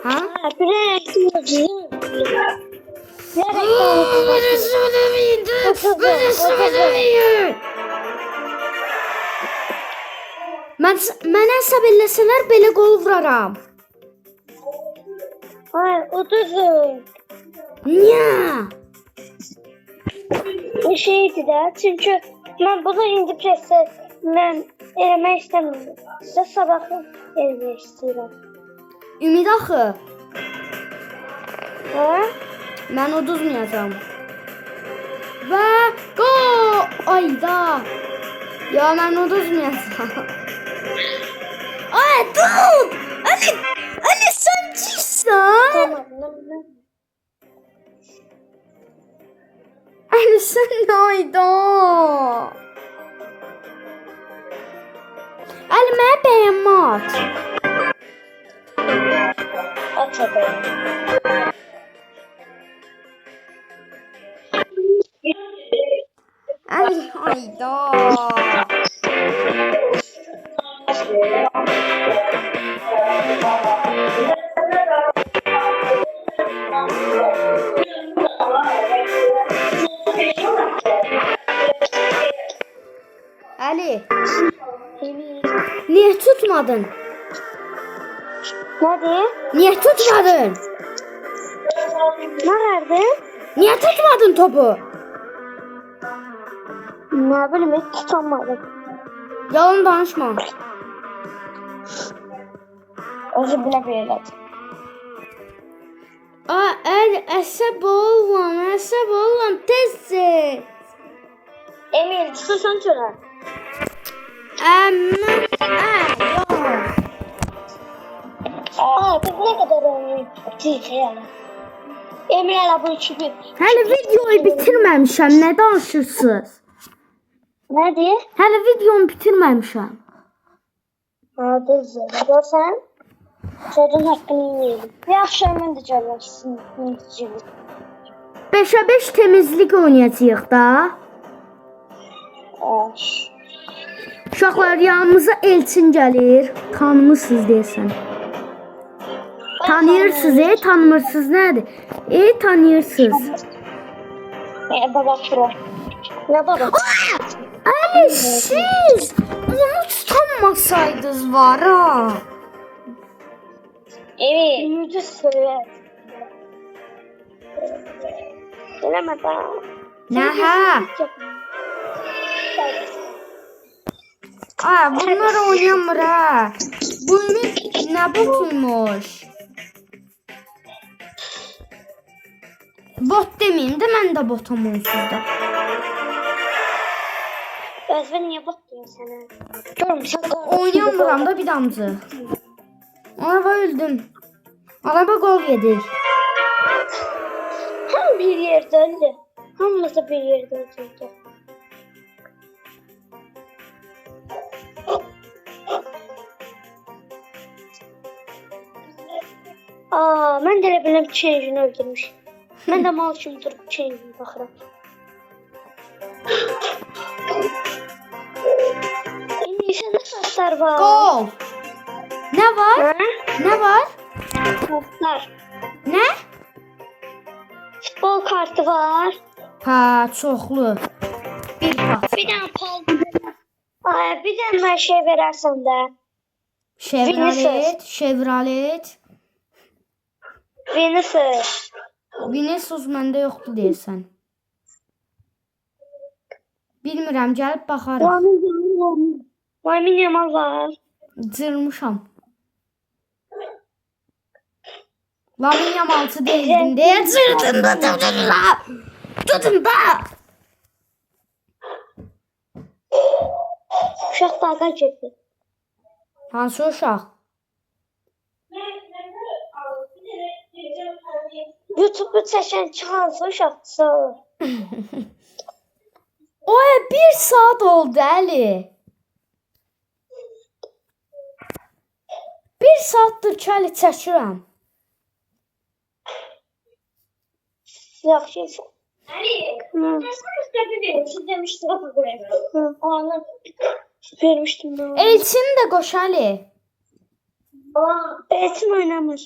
A: Ha?
B: Ha, bir resim yazıyor. Ne
A: Aa,
B: reklamı?
A: beni söylemeyin. Beni söylemeyin. Mənə hesab eləsələr belə qol vuraram.
B: Hayır, o düzün.
A: Niyə?
B: Bir şeydi de. Çünkü ben bunu indi presse ben eləmək istemiyorum. Size sabahı eləmək istiyorum.
A: Ümid axı,
B: Ha?
A: mən uduzmayacağam. Və qol! Ayda. Ya mən uduzmayacağam. Ay, dur! Ali sən cisən?
B: Tamam.
A: Ali sən ayda. Ali mənə bəyənmə at.
B: Açalım.
A: Ali ayda. Ali, niye tutmadın?
B: Nerede?
A: Niye tutmadın?
B: Nerede?
A: Niye tutmadın topu?
B: Ne bileyim hiç tutamadım.
A: Yalan danışma.
B: Özür bile böyle.
A: Aa, əsəb ollam, tez.
B: Emil susun şuraya. Aa, biz ne kadar oynuyoruz? Emil hala bu üçü bir.
A: Hələ videoyu bitirməmişəm, nə danışırsınız?
B: Ne diye?
A: Hələ videonu bitirməmişəm.
B: Ha, düzdür. Görsen çocuğun hakkını yiyelim. Bir akşam ben de çalışsın.
A: 5'ə 5 temizlik oynayacağıq da. Uşaqlar, yanımıza Elçin gəlir. Tanımırsınız deyəsən. Tanıyırsınız, tanımırsınız nədir? Tanıyırsınız.
B: Baba pro. Ne baba?
A: Ali, siz onu tutanmasaydınız var ha.
B: Evet. Yüzü söyle. Bilemem ben.
A: Nə hə? Aa, bunlar oynamır ha. Bu ümid nə botuymuş? Bot demeyeyim de mən də botam onsuz da.
B: Özbe niye bakıyorsun sana? Görmüşsün.
A: Oynayamıram da bir damcı. Araba öldüm. Araba gol yedik.
B: Hem bir yerde öldü. Hamısı bir yerde öldü. Aa, ben de elə biləm Change'ini öldürmüş. Ben de mal kimi durup Change'ini baxıram. İndi ne kartlar var?
A: Gol. Ne var?
B: Ha?
A: Ne var?
B: Kartlar.
A: Ne?
B: Futbol kartı var.
A: Ha, çoxlu. Bir pat.
B: Bir tane kol. Ay, bir tane ben şey verersen de.
A: Chevrolet.
B: Vinicius.
A: Vinicius məndə yoxdur deyəsən. Bilmirəm, gəlib baxarım.
B: Lamin Yamal var.
A: Cırmışam. Lamin Yamalçı deyildim deyə cırdım da. Tutun da.
B: Uşaq dalga getdi.
A: Hansı uşaq?
B: YouTube çəkən çıxansı uşaqdır.
A: Oya, 1 saat oldu Ali. 1 saatdir ki Ali çəkirəm.
B: Yaxşıysa.
C: Ali, sen istedim verin. Siz demiştiniz o buraya.
B: Onu vermişdim ben.
A: Elçin də qoş Ali.
B: Elçin oynamır.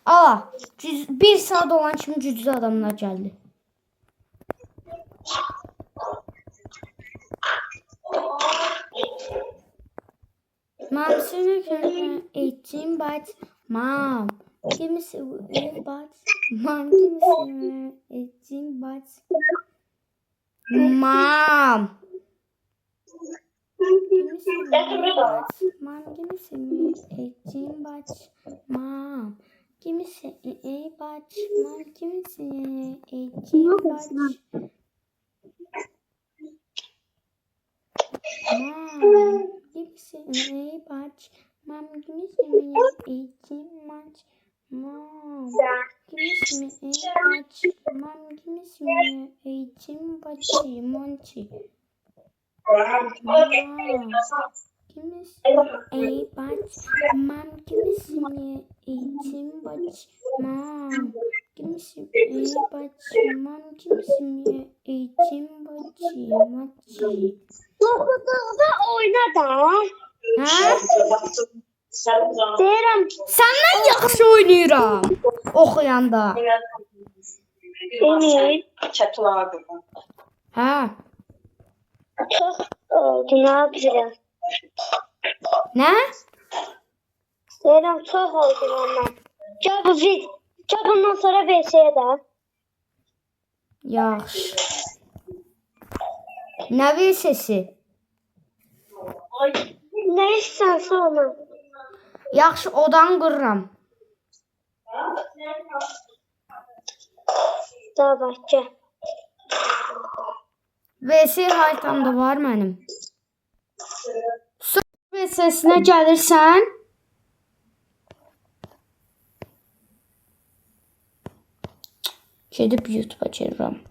A: Aa, bir saat olan kimi güclü adamlar geldi. Mom, soon 18 bites. Mom, give me some bites. Mom, give me some 18 bites. Mom, give me some bites. Mom, give me some 18 bites. Mom, give me some bites. Mom, give me some 18 bites. Mom, give me some bites. Mom, give me some 18 bites. Mom, give me some bites. Mom, give me some 18 bites. Monty. Mom, give me some bites. Mom, give me some 18 bites. Mom, give me some bites. Mom, give me some 18 bites. Monty.
B: Okuduğunda oyna da.
A: Ha?
B: Deyirəm,
A: Səndən yaxşı oynayıram. Oxuyanda.
B: Emil,
A: Hə.
B: çox oldu, nə bilirəm.
A: Nə?
B: Deyirəm, çox oldu ondan. Gəl bundan sonra VS-yə də.
A: Yaxşı. Nə bir sesi?
B: Nə istənsə onu.
A: Yaxşı, odan qırıram.
B: Daha bax, gəl.
A: VS haritamda var mənim. Sonra VS-sinə gəlirsən. Gedib YouTube-a girirəm.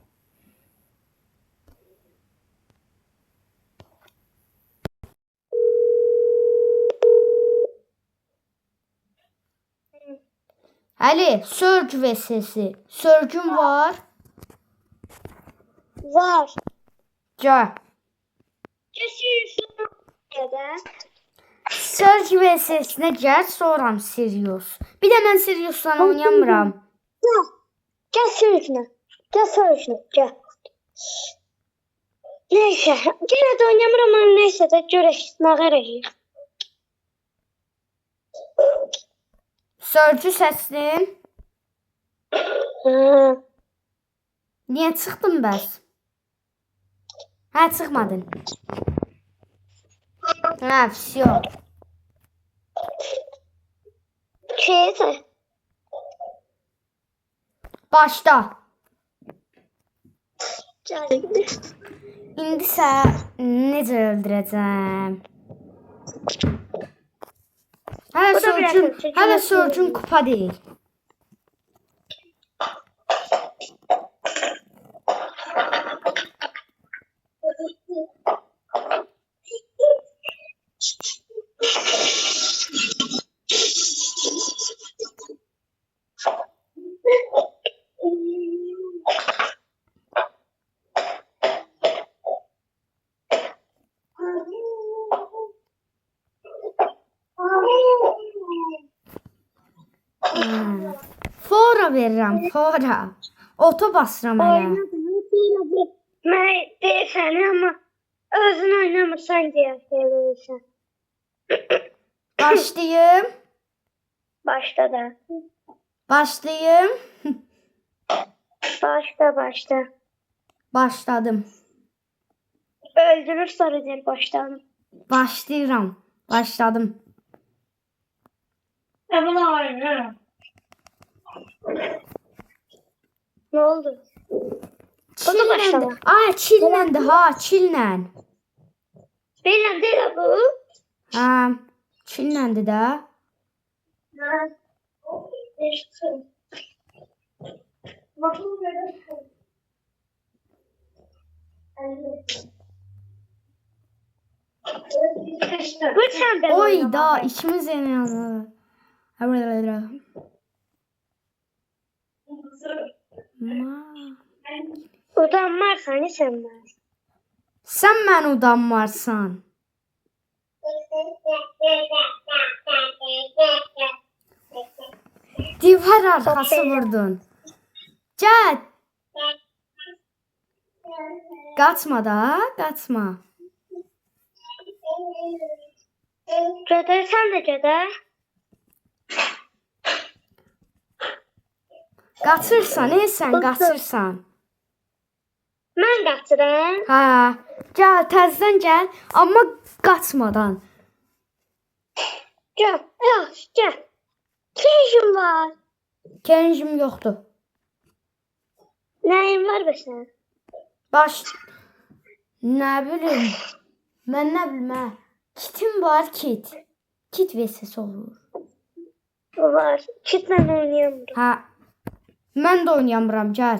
A: Əli, Surge VS-si. Surge'un var.
B: Var.
A: Gəl.
B: Kəsirsən. Gədə.
A: Surge VS-sinə gəl, soram Sirius. Bir də mən Sirius'la oynayamıram.
B: Gəl. Gəl sürüşünə. Gəl sürüşünə. Gəl. Neysə. Yenə də oynamıram ama neysə də görək. Nə qərəcəyik.
A: Surge'u səslin. Niyə çıxdın bəs? Hə, çıxmadın. Hə, всё.
B: Şeysə.
A: Başla.
B: Gəl.
A: İndi isə necə öldürəcəm? Hələ Surge'un kupa deyil. Fora verirəm, fora. Oto basıram hələ.
B: Mən deyirsən, amma özün oynamırsan deyə verirsən.
A: Başlayım.
B: Başla da.
A: Başlayım.
B: Başla.
A: Başladım.
B: Öldürür sonra deyir başlayalım.
A: Başlayıram. Başladım.
B: Ne oldu? Bunu başlama.
A: Ay, çilləndi ha, çillə.
B: Bilmem değil bu.
A: Ha, çilləndi də.
B: Lütfen ben
A: Oy da, içimiz yanıyor.
B: Utanmarsan sən mən.
A: Sən mən udanmarsan. Divar arxası vurdun. Gəl. Qaçma da, qaçma.
B: Gedərsən də gedər.
A: Qaçırsan, sən qaçırsan.
B: Mən qaçıram.
A: Hə, gəl, təzədən gəl, amma qaçmadan.
B: Gəl, yaxşı, gəl. Keyfim var.
A: Kencim yoxdur.
B: Nəyim var be sən?
A: Baş, nə bilim, mən nə bilmə. Kitim var, kit. Kit vs olur.
B: Var. Kitlə oynayamıram.
A: Hə, mən də oynayamıram, gəl.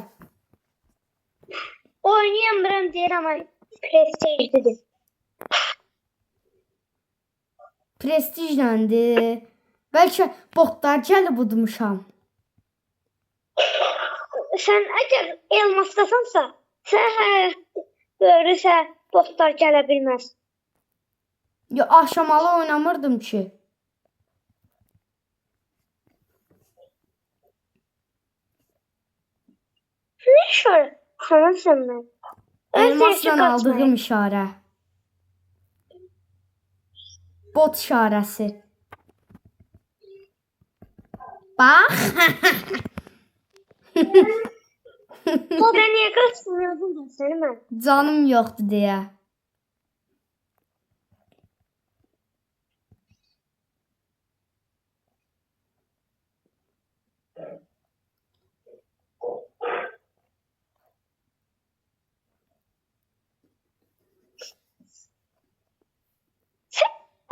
B: Oynayamıram deyir amma prestijlidir.
A: Prestijləndir. Bəlkə botlar gəlib udmuşam.
B: Sən əgər elmasdasansa, sən böyrüsə botlar gələ bilməz.
A: Ya axşamalı oynamırdım ki.
B: Ne işarə? Xanımsan mən.
A: Elmasla aldığım işarə. Bot işarəsi. Bax.
B: O da niyə qaçmıyordun da səni mən?
A: Canım yoxdur deyə.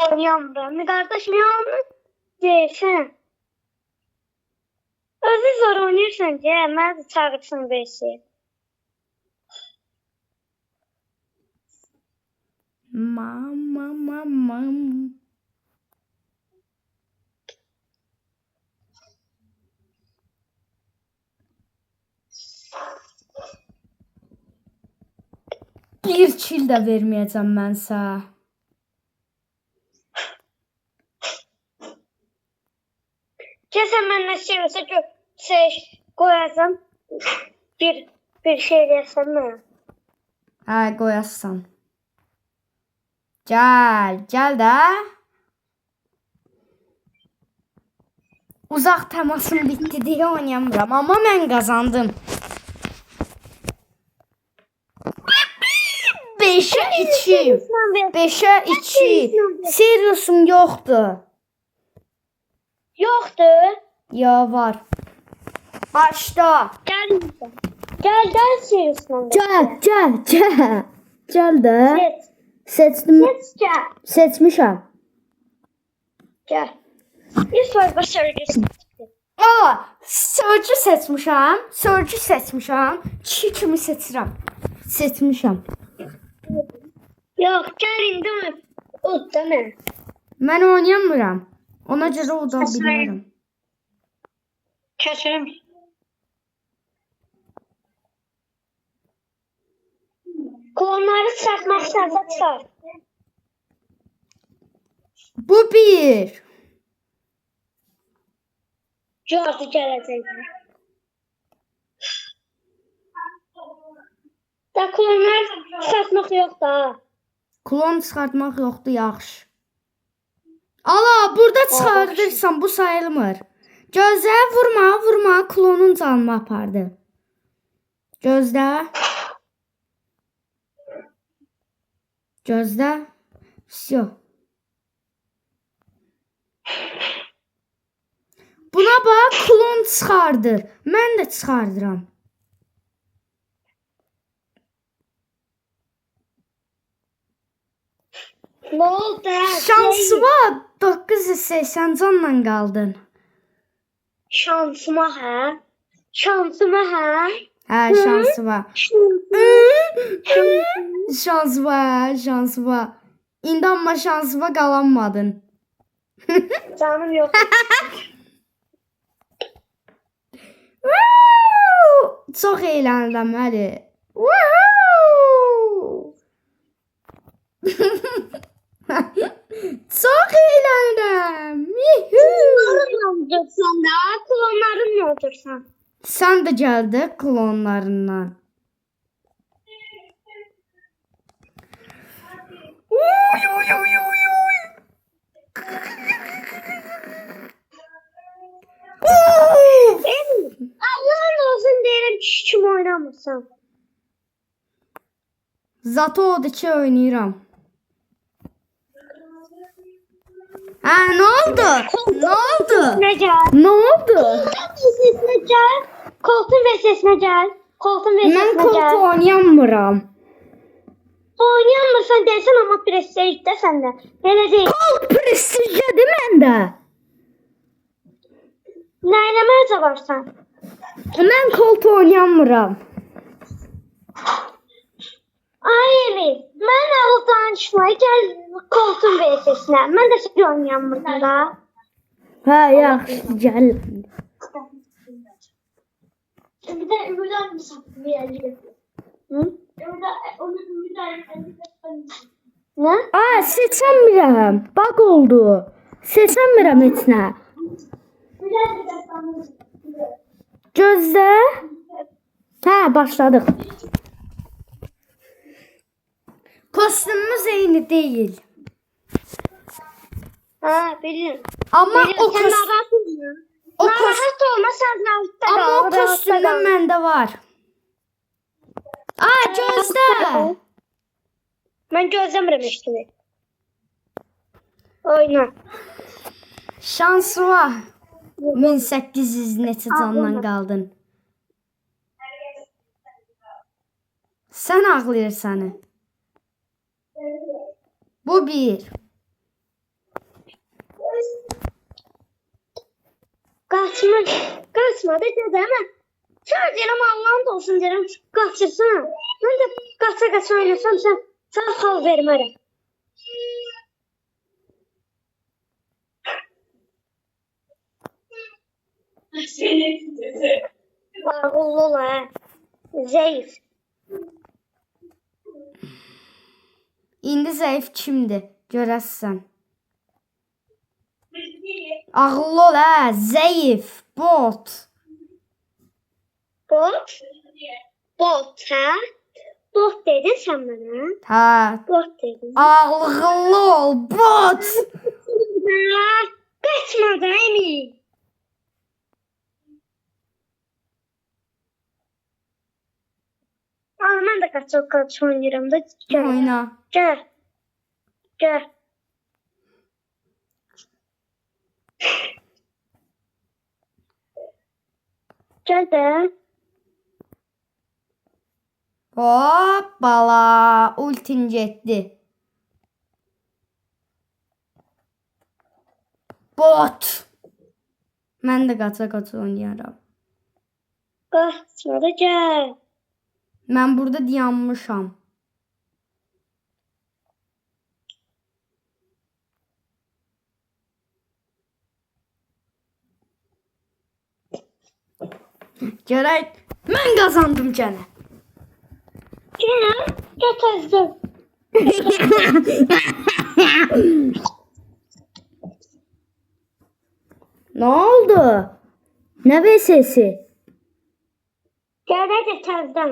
B: Oynayamıram. Qardaş, niyə onu deyirsən? Özü zor oynayırsan ki, mən də çağırsan birisi.
A: Mam. Bir kill də verməyəcəm mənsə.
B: Kesən məndən sevirsə qoyasam bir şey deyəsən mən.
A: Hə, qoyasan. Gəl də. Uzaq təmasım bitdi deyə oynayamıram, amma mən qazandım. 5-ə 2. 5-ə 2. Seriusum yoxdur.
B: Yoxdur.
A: Ya var. Başla.
B: Gəl seriusla.
A: Gəl də. Seçdim.
B: Gəl.
A: Seçmişəm.
B: Gəl. Bir soru başarırsın.
A: Aa, sörcü seçmişəm. Kişi kimi seçirəm. Seçmişəm.
B: Yox, gəl indi ud da mən.
A: Mən oynayamıram. Ona görə uda bilmirəm.
B: Keçirim. Klonları çıxartmaq istərsə çıxar.
A: Bu bir.
B: Gördü gələcəkdir. Da klonlar çıxartmaq yox da.
A: Klon çıxartmaq yoxdur, yaxşı. Ala, burada çıxardırsan, bu sayılmır. Gözlə, vurma, klonun canını apardı. Gözlə. Всё. Buna bax, klon çıxardır. Mən də çıxardıram.
B: Ne oldu?
A: Şansıma 980 canla qaldın.
B: Şansıma hə? Şansıma hə?
A: Hə, şansıma. Şansıma. İndi amma şansıma qalanmadın.
B: Canım yok.
A: Çox eğləndim hadi. Woohoo! Çok eğlendim.
B: Klonlarınla otursan da, klonlarınla otursan.
A: Sen de geldi klonlarından. Oy oy oy oy oy.
B: Allah'ın olsun derim kim oynamasam.
A: Zato odur ki oynayıram. Ha ne oldu? Ne oldu?
B: Ne gel?
A: Ne oldu?
B: Koltuğun sesine gel. Koltuğun ve sesine gel. Koltuğun ve
A: Ben
B: sesine
A: koltuğu
B: gel.
A: oynayamıram.
B: Oynayamırsan dersen ama prestijde sende. Hele değil.
A: Kol prestijlidir məndə.
B: Ne eləməyə cavarsan?
A: Mən koltuğu oynayamıram.
B: Ay Emil, mən ağıldan çıxmaya gəl koltuğun ve sesine. Mən də seni oynayamırdım da.
A: Ha yaxşı gəl.
C: Bir de Ümrü'den mi sattın bir yerleri?
B: Hı?
C: Ümrü'den
B: Ne?
A: Aa seçəmirəm. Bak oldu. Seçəmirəm heç nə. Gözlə. Hə, başladıq. Kostümümüz eyni deyil.
B: Ha, biliyorum.
A: Amma
B: Biliyorum.
A: o
B: Sen
A: kostüm
B: narahat olma.
A: o
B: Narahat olma, sen rahatta kal.
A: amma o
B: rahatta
A: kostümdən
B: kal.
A: məndə var. Aa gözlə.
B: Ben gözləmirəm işte. Oyna.
A: Şansı var. 1800 neçə candan qaldın. Sən ağlayırsan. Bu bir.
B: Kaçma da dedeme. Sen derim Allah'ın da olsun derim. Kaçırsana. Ben de kaça oynasam sen hal vermem. Ağıllı ol ha. Zayıf.
A: İndi zəif kimdir? Görəsən. Ağıllı ol hə, zəif, bot.
B: Bot. Bot ha. Bot dedin sen bana.
A: Hə,
B: Bot dedin.
A: ağıllı ol, bot.
B: Kaçma da Emin. Aa, ben de kaç oynayırım da. Gel.
A: Oyna.
B: Gel. Gel. Gel de.
A: Hoppala, ultin getdi. Bot. Mən də qaça oynayaram.
B: Kaçma da gel.
A: Mən burada dayanmışam. Görək, mən qazandım gənə.
B: Gel. Gel tezdim.
A: Nə oldu? Nə sesi?
B: Gel de tezdim.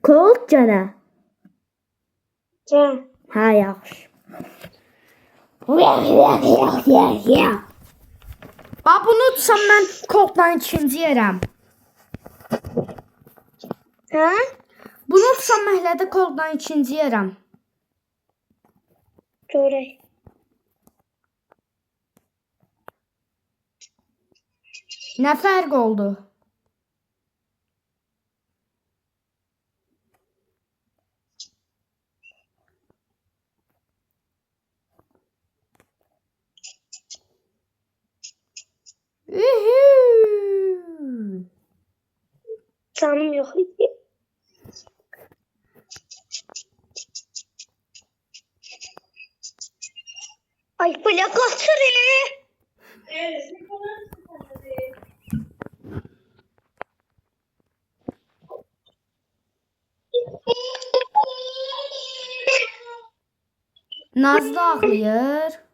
A: Colt gənə.
B: Gel.
A: Hə, yaxşı. Bax, bunu tutsam mən Colt'dan ikinci yerəm.
B: Ha?
A: Bunu tutsam məhəllədə Colt'dan ikinci yerəm.
B: Görək.
A: Nə fərq oldu?
B: Canım yok idi. Ay böyle kaçır.
A: Nazlı ağlayır.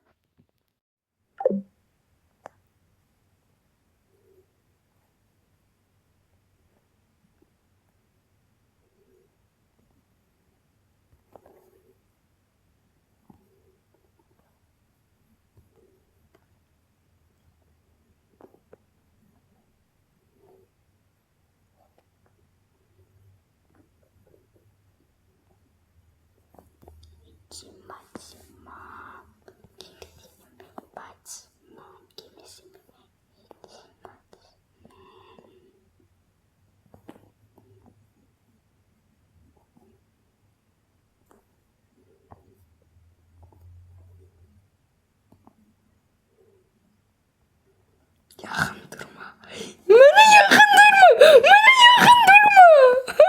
A: Yakın durma. Bana yakın durma. Bana yakın durma.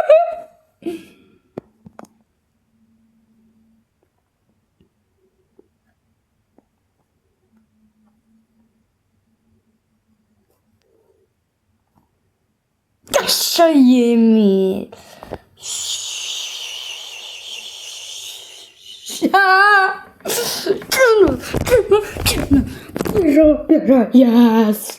A: Aşağı yemin. Canım. Yes.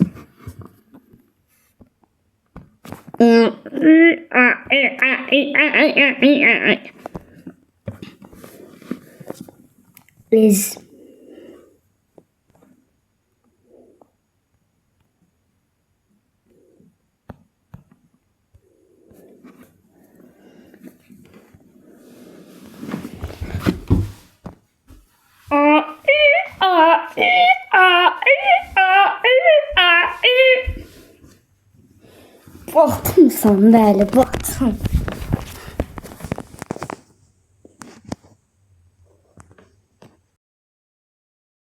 A: Liz. Baktım sen böyle baktım.